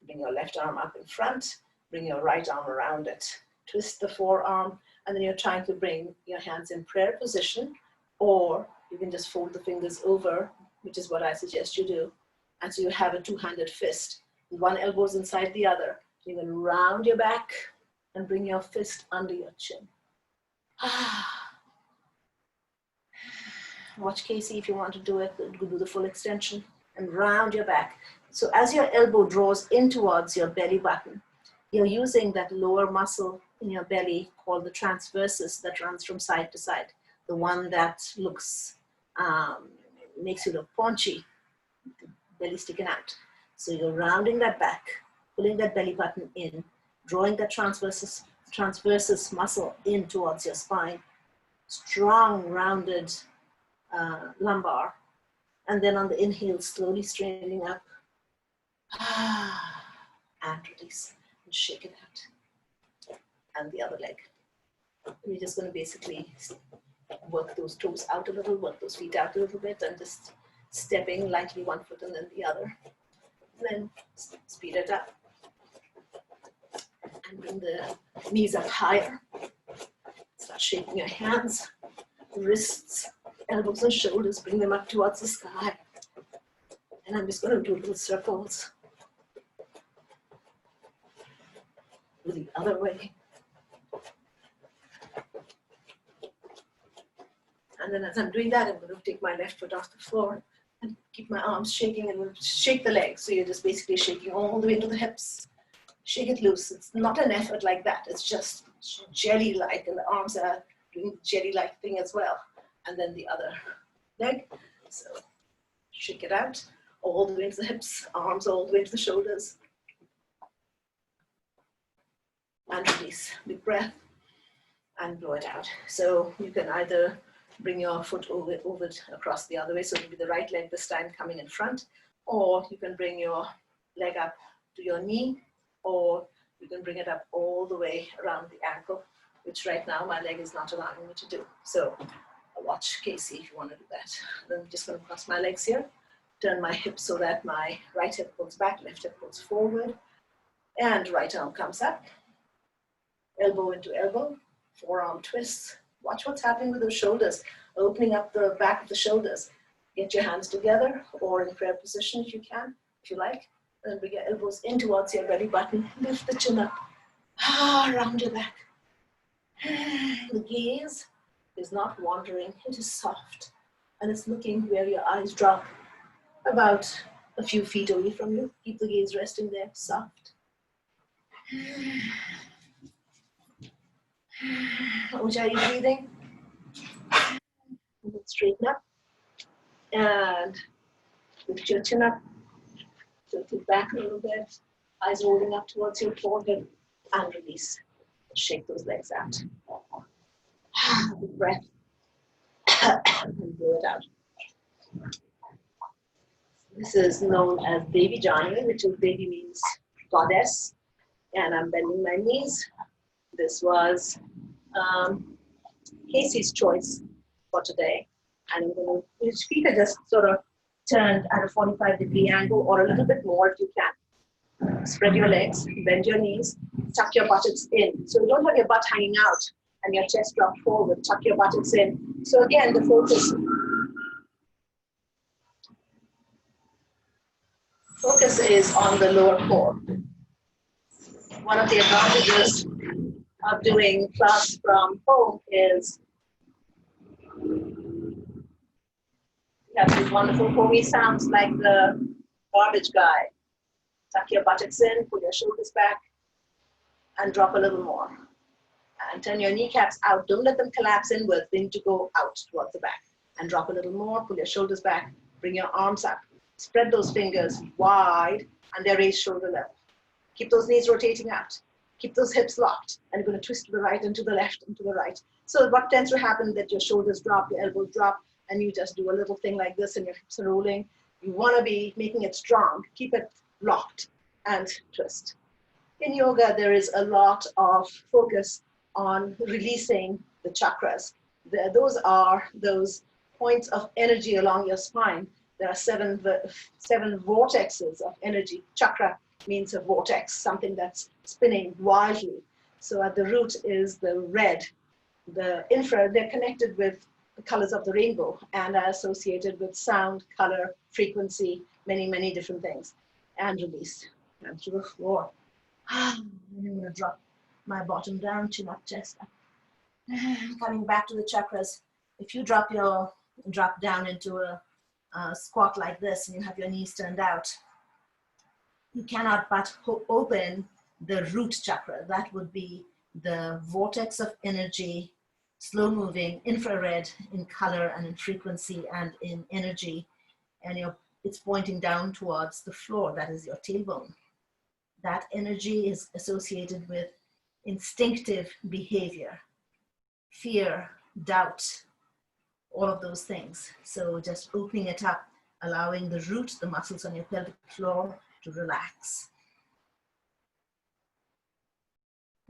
Bring your left arm up in front, bring your right arm around it. Twist the forearm, and then you're trying to bring your hands in prayer position, or you can just fold the fingers over, which is what I suggest you do. And so you have a two-handed fist. One elbow's inside the other. You're going to round your back and bring your fist under your chin. Watch Casey if you want to do it. Do the full extension and round your back. So as your elbow draws in towards your belly button, you're using that lower muscle in your belly called the transversus that runs from side to side. The one that looks, makes you look paunchy, belly sticking out. So you're rounding that back, pulling that belly button in, drawing that transversus muscle in towards your spine, strong, rounded lumbar. And then on the inhale, slowly straightening up, and release, and shake it out. And the other leg. We're just going to basically Work those toes out a little, work those feet out a little bit, and just stepping lightly one foot and then the other. And then speed it up and bring the knees up higher. Start shaking your hands, wrists, elbows and shoulders, bring them up towards the sky. And I'm just going to do little circles. Do the other way. And then as I'm doing that, I'm going to take my left foot off the floor and keep my arms shaking, and we'll shake the legs. So you're just basically shaking all the way to the hips. Shake it loose. It's not an effort like that. It's just jelly-like, and the arms are doing the jelly-like thing as well. And then the other leg. So shake it out all the way to the hips, arms all the way to the shoulders. And release. Big breath and blow it out. So you can either bring your foot over across the other way, so it'll be the right leg this time coming in front, or you can bring your leg up to your knee, or you can bring it up all the way around the ankle, which right now my leg is not allowing me to do. So watch Casey if you want to do that. Then I'm just going to cross my legs here, turn my hips so that my right hip pulls back, left hip pulls forward, and right arm comes up, elbow into elbow, forearm twists. Watch what's happening with those shoulders, opening up the back of the shoulders. Get your hands together or in prayer position if you can, if you like. And bring your elbows in towards your belly button. Lift the chin up, round your back. The gaze is not wandering, it is soft. And it's looking where your eyes drop, about a few feet away from you. Keep the gaze resting there, soft. Ujjayi breathing. Straighten up and lift your chin up. Tilt it back a little bit. Eyes rolling up towards your forehead and release. Shake those legs out. Big breath. And blow it out. This is known as Baby Johnny, which is baby means goddess. And I'm bending my knees. This was Casey's choice for today. And I'm going to, his feet are just sort of turned at a 45-degree angle or a little bit more if you can. Spread your legs, bend your knees, tuck your buttocks in. So you don't have your butt hanging out and your chest dropped forward. Tuck your buttocks in. So again, the focus is on the lower core. One of the advantages of doing class from home is you have these wonderful homey sounds like the garbage guy. Tuck your buttocks in, pull your shoulders back, and drop a little more. And turn your kneecaps out. Don't let them collapse inwards. They need to go out towards the back. And drop a little more, pull your shoulders back, bring your arms up. Spread those fingers wide, and they're raised shoulder level. Keep those knees rotating out. Keep those hips locked. And you're going to twist to the right and to the left and to the right. So what tends to happen is that your shoulders drop, your elbows drop, and you just do a little thing like this and your hips are rolling. You want to be making it strong. Keep it locked and twist. In yoga, there is a lot of focus on releasing the chakras. Those are those points of energy along your spine. There are seven vortexes of energy. Chakra means a vortex, something that's spinning wildly. So at the root is the red, the infrared. They're connected with the colors of the rainbow and are associated with sound, color, frequency, many, many different things. And release. And to the floor. I'm going to drop my bottom down, chin up, chest up. Coming back to the chakras. If you drop down into a squat like this and you have your knees turned out, you cannot but open the root chakra. That would be the vortex of energy, slow moving, infrared in color and in frequency and in energy. And it's pointing down towards the floor. That is your tailbone. That energy is associated with instinctive behavior, fear, doubt, all of those things. So just opening it up, allowing the root, the muscles on your pelvic floor to relax.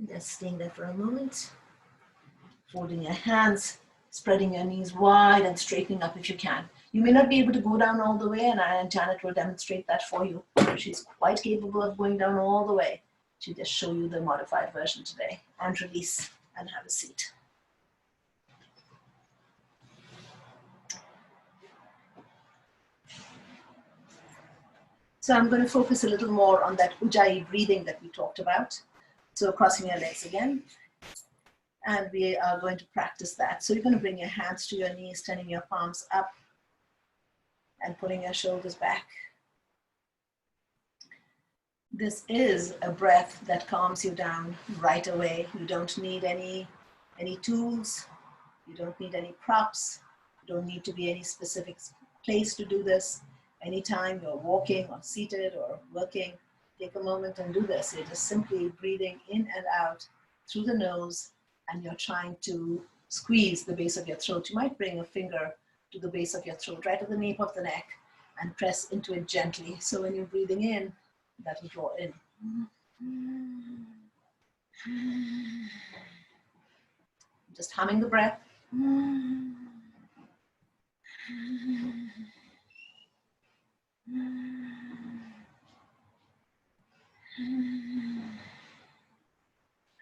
Just staying there for a moment, folding your hands, spreading your knees wide and straightening up if you can. You may not be able to go down all the way, and Janet will demonstrate that for you. She's quite capable of going down all the way. She'll just show you the modified version today. And release and have a seat. So I'm going to focus a little more on that Ujjayi breathing that we talked about. So crossing your legs again. And we are going to practice that. So you're going to bring your hands to your knees, turning your palms up and pulling your shoulders back. This is a breath that calms you down right away. You don't need any tools. You don't need any props. You don't need to be any specific place to do this. Anytime you're walking or seated or working, take a moment and do this. You're just simply breathing in and out through the nose, and you're trying to squeeze the base of your throat. You might bring a finger to the base of your throat, right at the nape of the neck, and press into it gently. So when you're breathing in, that will draw in. Just humming the breath.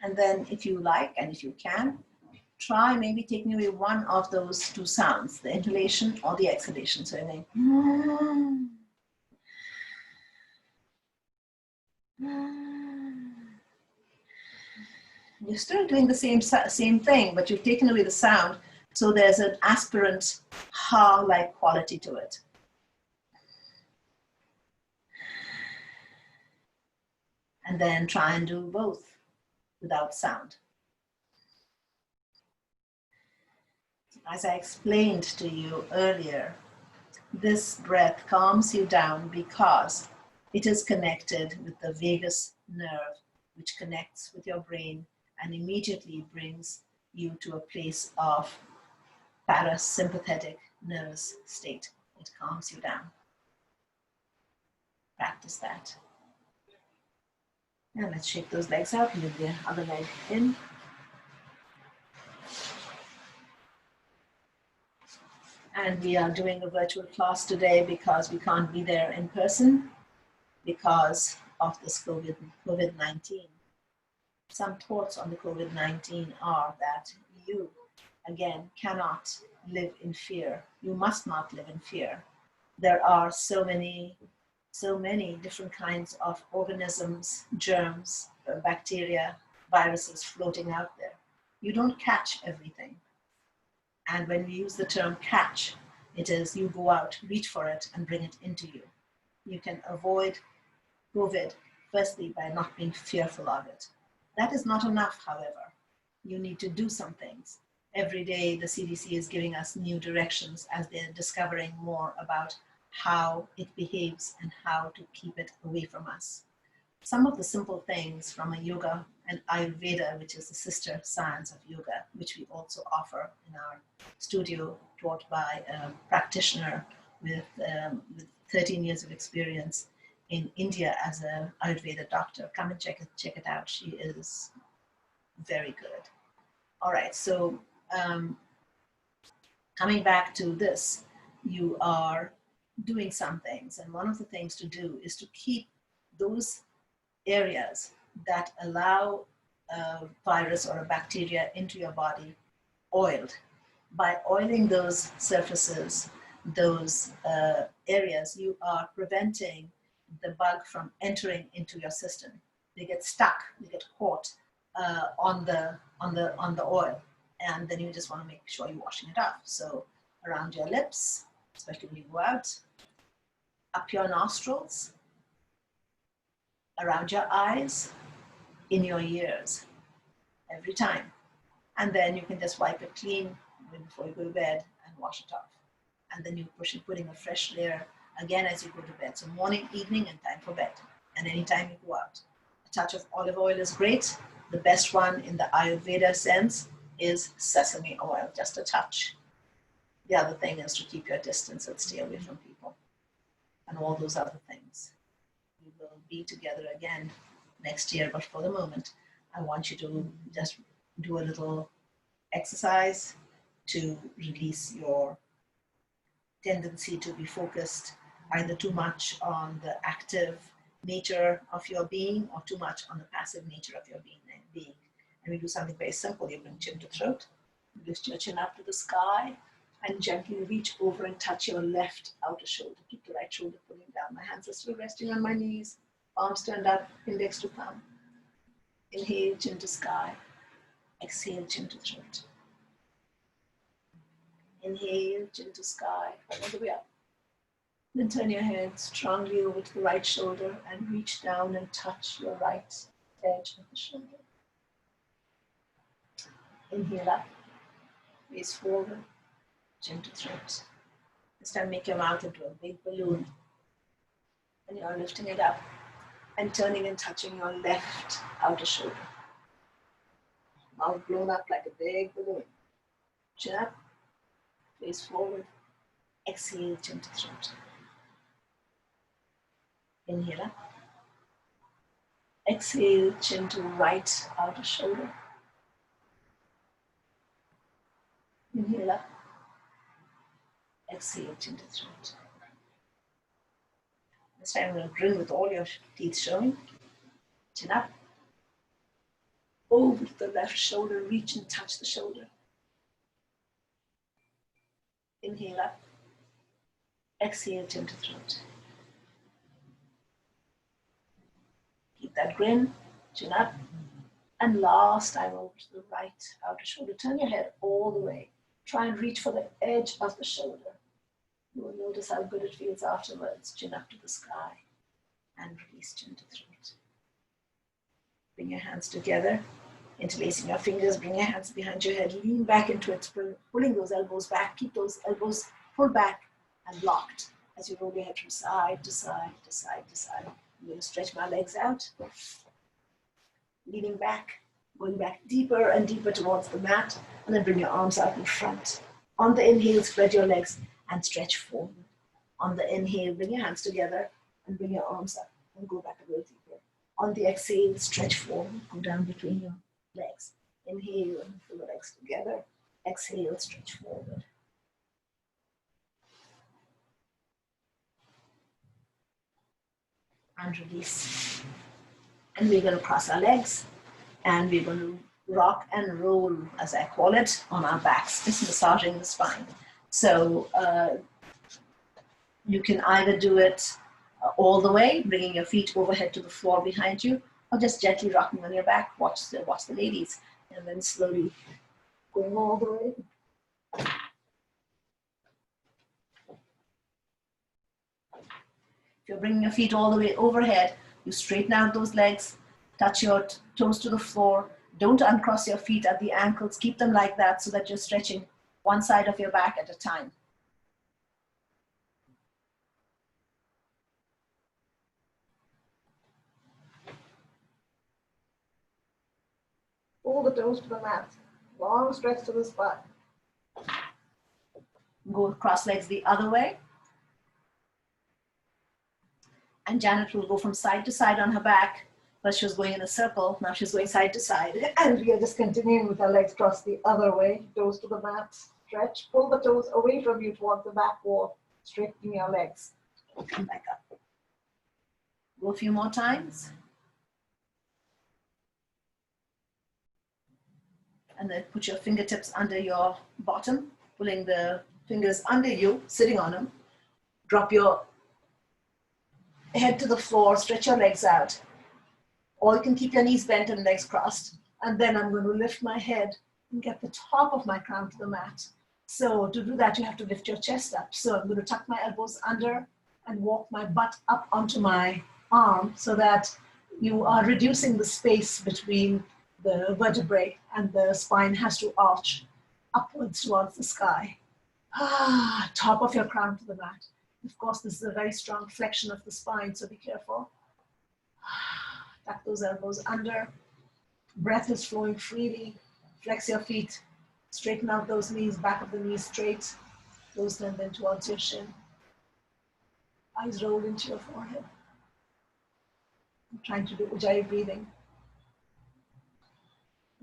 And then if you like, and if you can, try maybe taking away one of those two sounds, the inhalation or the exhalation. So you're going, you're still doing the same thing, but you've taken away the sound. So there's an aspirant ha-like quality to it. And then try and do both without sound. As I explained to you earlier, this breath calms you down because it is connected with the vagus nerve, which connects with your brain and immediately brings you to a place of parasympathetic nervous state. It calms you down. Practice that. And let's shake those legs out, move the other leg in. And we are doing a virtual class today because we can't be there in person because of this COVID-19. Some thoughts on the COVID-19 are that you, again, cannot live in fear. You must not live in fear. There are so many different kinds of organisms, germs, bacteria, viruses floating out there. You don't catch everything. And when we use the term catch, it is you go out, reach for it, and bring it into you. You can avoid COVID, firstly, by not being fearful of it. That is not enough, however. You need to do some things. Every day, the CDC is giving us new directions as they're discovering more about how it behaves and how to keep it away from us. Some of the simple things from a yoga and Ayurveda, which is the sister science of yoga, which we also offer in our studio, taught by a practitioner with 13 years of experience in India as an Ayurveda doctor. Come and check it out. She is very good. All right, so coming back to this, you are doing some things, and one of the things to do is to keep those areas that allow a virus or a bacteria into your body oiled. By oiling those surfaces, those areas, you are preventing the bug from entering into your system. They get stuck, they get caught on the oil, and then you just want to make sure you're washing it off. So around your lips, especially when you go out, up your nostrils, around your eyes, in your ears, every time. And then you can just wipe it clean before you go to bed and wash it off. And then you're putting a fresh layer again as you go to bed. So morning, evening, and time for bed. And anytime you go out. A touch of olive oil is great. The best one in the Ayurveda sense is sesame oil, just a touch. The other thing is to keep your distance and stay away from people. And all those other things. We will be together again next year, but for the moment, I want you to just do a little exercise to release your tendency to be focused either too much on the active nature of your being or too much on the passive nature of your being. And we do something very simple. You bring chin to throat, lift your chin up to the sky, and gently reach over and touch your left outer shoulder. Keep the right shoulder pulling down. My hands are still resting on my knees, palms turned up, index to thumb. Inhale, chin to sky. Exhale, chin to throat. Inhale, chin to sky, all the way up. Then turn your head strongly over to the right shoulder and reach down and touch your right edge of the shoulder. Inhale up, face forward, chin to throat. This time make your mouth into a big balloon. And you're lifting it up and turning and touching your left outer shoulder. Mouth blown up like a big balloon. Chin up, face forward, exhale, chin to throat. Inhale up. Exhale, chin to right outer shoulder. Inhale up. Exhale, chin to throat. This time I'm going to grin with all your teeth showing. Chin up. Over to the left shoulder, reach and touch the shoulder. Inhale up. Exhale, chin to throat. Keep that grin, chin up. And last time over to the right outer shoulder. Turn your head all the way. Try and reach for the edge of the shoulder. You will notice how good it feels afterwards. Chin up to the sky and release chin to throat. Bring your hands together, interlacing your fingers. Bring your hands behind your head. Lean back into it, pulling those elbows back. Keep those elbows pulled back and locked as you roll your head from side to side to side to side. I'm going to stretch my legs out. Leaning back, going back deeper and deeper towards the mat, and then bring your arms out in front. On the inhale, spread your legs and stretch forward. On the inhale, bring your hands together and bring your arms up and go back a little deeper. On the exhale, stretch forward, go down between your legs. Inhale and pull the legs together. Exhale, stretch forward. And release. And we're going to cross our legs and we're going to rock and roll, as I call it, on our backs, just massaging the spine. So you can either do it all the way, bringing your feet overhead to the floor behind you, or just gently rocking on your back. Watch the ladies, and then slowly going all the way. If you're bringing your feet all the way overhead, you straighten out those legs, touch your toes to the floor. Don't uncross your feet at the ankles. Keep them like that so that you're stretching one side of your back at a time. Pull the toes to the mat. Long stretch to the spine. Go cross legs the other way. And Janet will go from side to side on her back. First she was going in a circle, now she's going side to side. And we are just continuing with our legs crossed the other way. Toes to the mat, stretch, pull the toes away from you towards the back wall, straightening your legs. Come back up. Go a few more times. And then put your fingertips under your bottom, pulling the fingers under you, sitting on them. Drop your head to the floor, stretch your legs out. Or you can keep your knees bent and legs crossed. And then I'm going to lift my head and get the top of my crown to the mat. So to do that, you have to lift your chest up. So I'm going to tuck my elbows under and walk my butt up onto my arm so that you are reducing the space between the vertebrae and the spine has to arch upwards towards the sky. Top of your crown to the mat. Of course, this is a very strong flexion of the spine, so be careful. Tuck those elbows under. Breath is flowing freely. Flex your feet. Straighten out those knees, back of the knees straight. Close them then towards your shin. Eyes roll into your forehead. I'm trying to do Ujjayi breathing.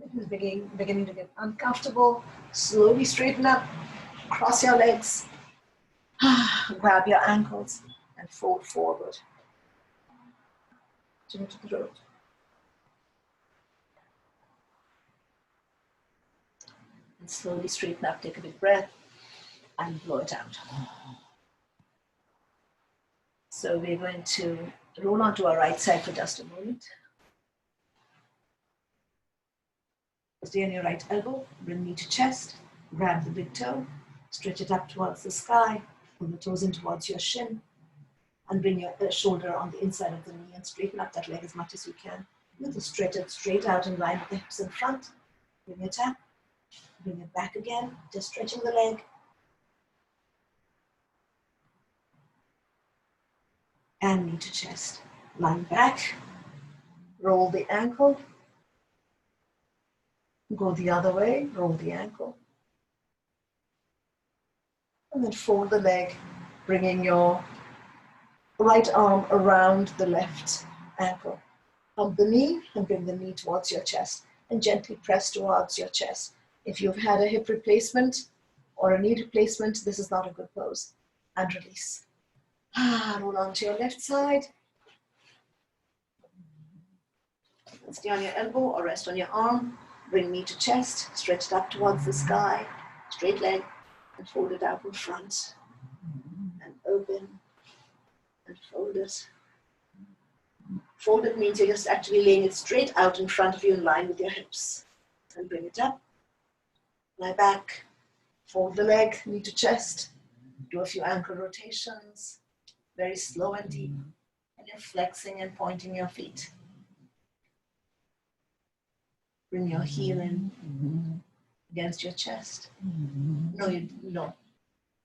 If it's beginning to get uncomfortable, slowly straighten up, cross your legs, grab your ankles, and fold forward. Chin to the throat. And slowly straighten up, take a big breath, and blow it out. So we're going to roll onto our right side for just a moment. Stay on your right elbow, bring knee to chest, grab the big toe, stretch it up towards the sky, pull the toes in towards your shin, and bring your shoulder on the inside of the knee and straighten up that leg as much as you can. You to stretch it straight out in line with the hips in front. Bring it up, bring it back again, just stretching the leg. And knee to chest. Line back, roll the ankle, go the other way, roll the ankle. And then fold the leg, bringing your right arm around the left ankle. Hump the knee and bring the knee towards your chest and gently press towards your chest. If you've had a hip replacement or a knee replacement, this is not a good pose. And release. Roll onto your left side. Stay on your elbow or rest on your arm. Bring knee to chest, stretch it up towards the sky, straight leg, and fold it out in front. And open, and fold it. Fold it means you're just actually laying it straight out in front of you in line with your hips. And bring it up, lie back, fold the leg, knee to chest, do a few ankle rotations, very slow and deep. And you're flexing and pointing your feet. Bring your heel in against your chest. No.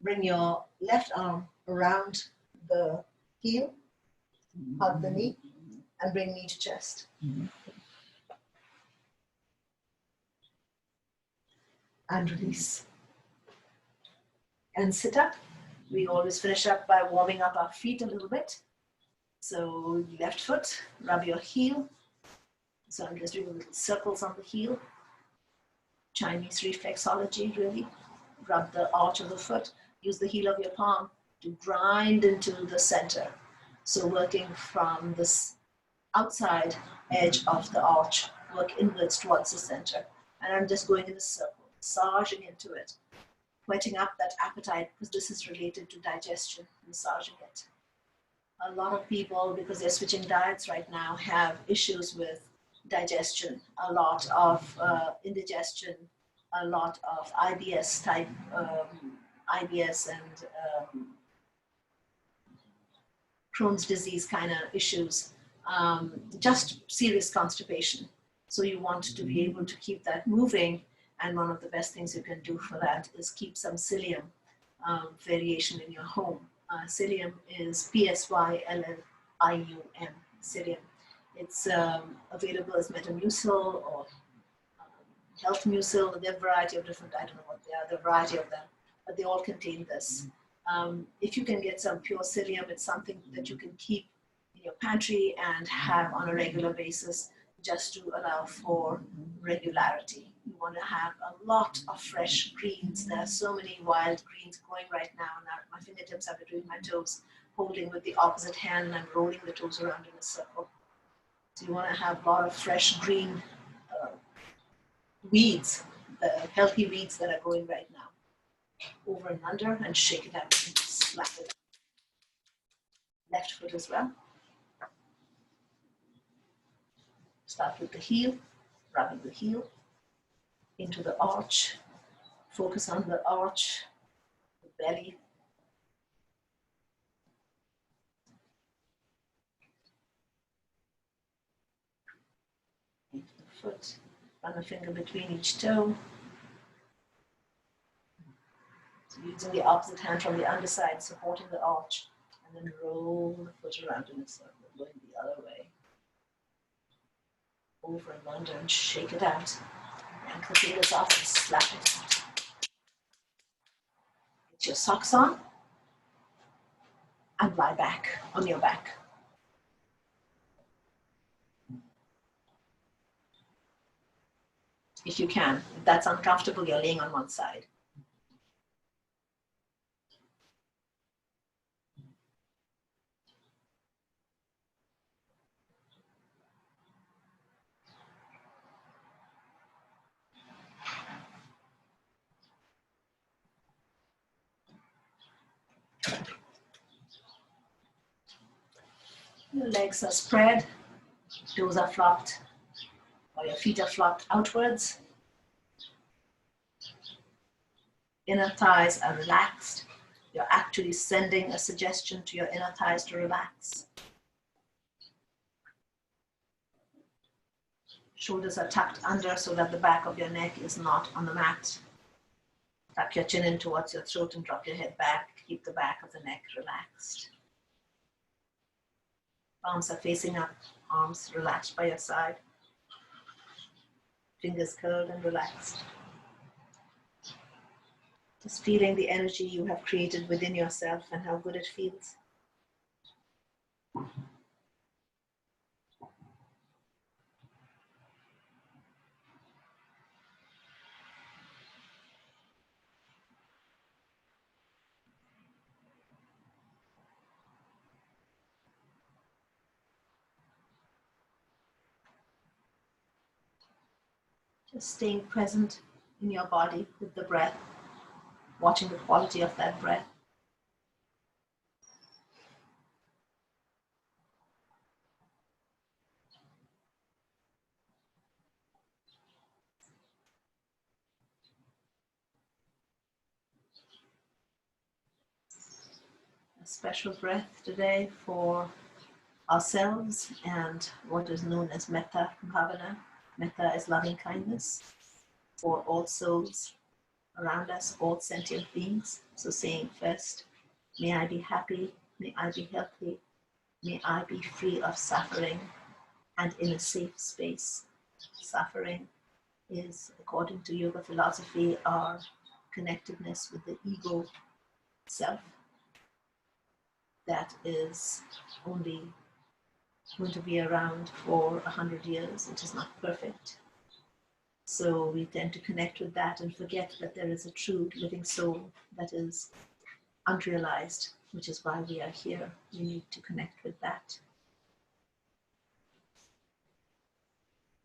Bring your left arm around the heel, hug the knee, and bring knee to chest. And release. And sit up. We always finish up by warming up our feet a little bit. So left foot, rub your heel. So I'm just doing little circles on the heel. Chinese reflexology, really. Rub the arch of the foot. Use the heel of your palm to grind into the center. So working from this outside edge of the arch, work inwards towards the center. And I'm just going in a circle, massaging into it, whetting up that appetite, because this is related to digestion, massaging it. A lot of people, because they're switching diets right now, have issues with digestion, a lot of indigestion, a lot of IBS type, IBS and Crohn's disease kind of issues, just serious constipation. So you want to be able to keep that moving, and one of the best things you can do for that is keep some psyllium variation in your home. Psyllium is Psyllium, psyllium. It's available as Metamucil or Health Mucil. There are a variety of different, I don't know what they are, there are a variety of them, but they all contain this. If you can get some pure psyllium, it's something that you can keep in your pantry and have on a regular basis just to allow for regularity. You want to have a lot of fresh greens. There are so many wild greens growing right now. Now my fingertips are between my toes, holding with the opposite hand, and I'm rolling the toes around in a circle. So you want to have a lot of fresh green weeds, the healthy weeds that are growing right now. Over and under, and shake it out and slap it. Left foot as well. Start with the heel, rubbing the heel into the arch. Focus on the arch, the belly. Into the foot. Run a finger between each toe. So using the opposite hand from the underside, supporting the arch, and then roll the foot around in a circle, going the other way. Over and under, and shake it out. Yank the fingers off and slap it out. Get your socks on, and lie back on your back. if you can. If that's uncomfortable, you're laying on one side. Your legs are spread, toes are flopped, or your feet are flopped outwards. Inner thighs are relaxed. You're actually sending a suggestion to your inner thighs to relax. Shoulders are tucked under so that the back of your neck is not on the mat. Tuck your chin in towards your throat and drop your head back. Keep the back of the neck relaxed. Palms are facing up, arms relaxed by your side. Fingers curled and relaxed. Just feeling the energy you have created within yourself and how good it feels. Just staying present in your body with the breath, watching the quality of that breath. A special breath today for ourselves and what is known as Metta Bhavana. Metta is loving kindness for all souls around us, all sentient beings. So saying first, may I be happy, may I be healthy, may I be free of suffering and in a safe space. Suffering is, according to yoga philosophy, our connectedness with the ego self that is only going to be around for 100 years. It is not perfect. So we tend to connect with that and forget that there is a true living soul that is unrealized, which is why we are here. We need to connect with that.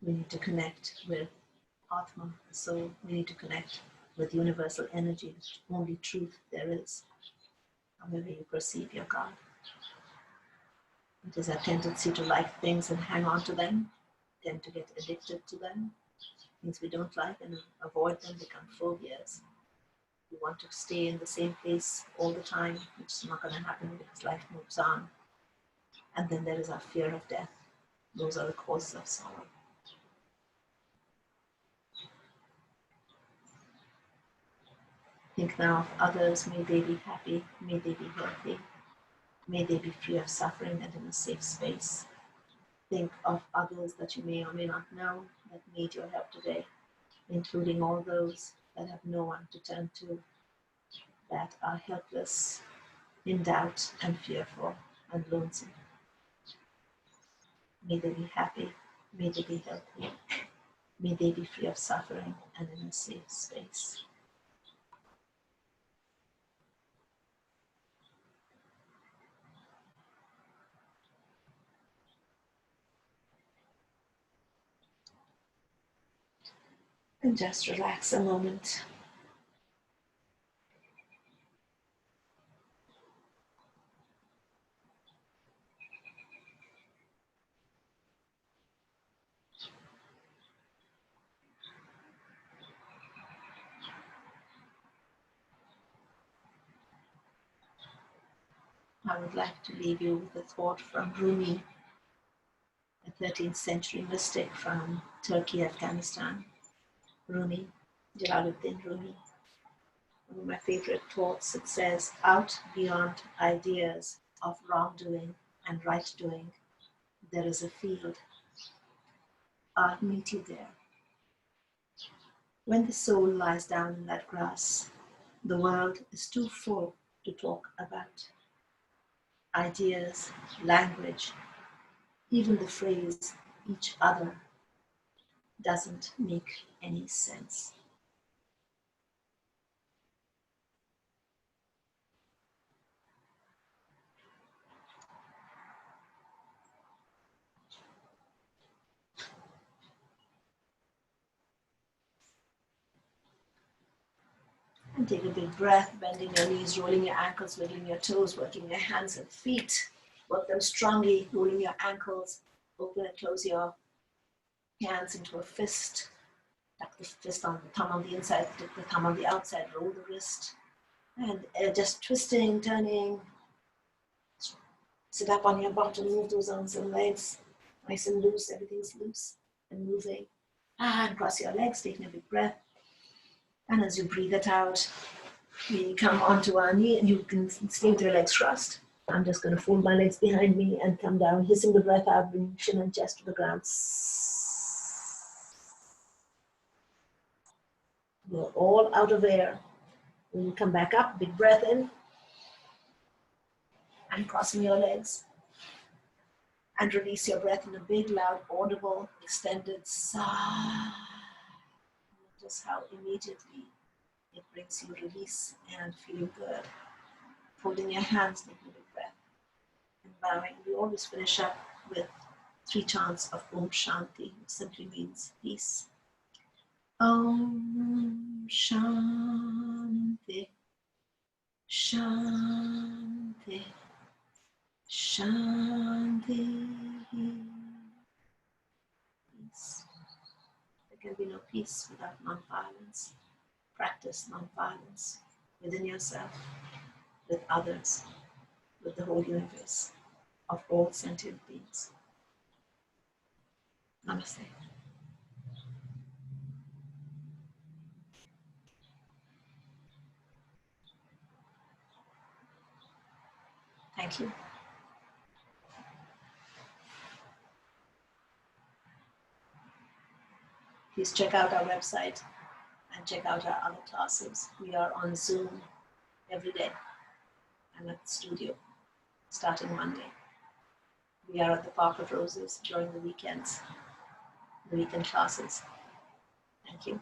We need to connect with Atma, so we need to connect with universal energy, the only truth there is, however you perceive your God. It is our tendency to like things and hang on to them, tend to get addicted to them. Things we don't like and avoid them become phobias. We want to stay in the same place all the time, which is not going to happen because life moves on. And then there is our fear of death. Those are the causes of sorrow. Think now of others. May they be happy. May they be healthy. May they be free of suffering and in a safe space. Think of others that you may or may not know that need your help today, including all those that have no one to turn to, that are helpless, in doubt and fearful and lonesome. May they be happy. May they be healthy. May they be free of suffering and in a safe space. And just relax a moment. I would like to leave you with a thought from Rumi, a 13th century mystic from Turkey, Afghanistan. Rumi, Jalaluddin Rumi. One of my favorite thoughts, it says, out beyond ideas of wrongdoing and right doing, there is a field. I'll meet you there. When the soul lies down in that grass, the world is too full to talk about. Ideas, language, even the phrase each other doesn't make any sense. And take a big breath, bending your knees, rolling your ankles, wiggling your toes, working your hands and feet. Work them strongly, rolling your ankles. Open and close your hands into a fist. Tuck the fist on the thumb on the inside, tuck the thumb on the outside, roll the wrist. And just twisting, turning. Sit up on your bottom, move those arms and legs. Nice and loose, everything's loose and moving. And cross your legs, taking a big breath. And as you breathe it out, we come onto our knee, and you can stay with your legs crossed. I'm just going to fold my legs behind me and come down, hissing the breath out, bring chin and chest to the ground. You're all out of air. When you come back up, big breath in, and crossing your legs. And release your breath in a big, loud, audible, extended sigh. Notice how immediately it brings you release and feeling good. Folding your hands, taking a big breath, and bowing. We always finish up with 3 chants of Om Shanti, which simply means peace. Om Shanti, Shanti, Shanti. Peace. There can be no peace without non-violence. Practice non-violence within yourself, with others, with the whole universe of all sentient beings. Namaste. Thank you. Please check out our website and check out our other classes. We are on Zoom every day and at the studio starting Monday. We are at the Park of Roses during the weekends, the weekend classes. Thank you.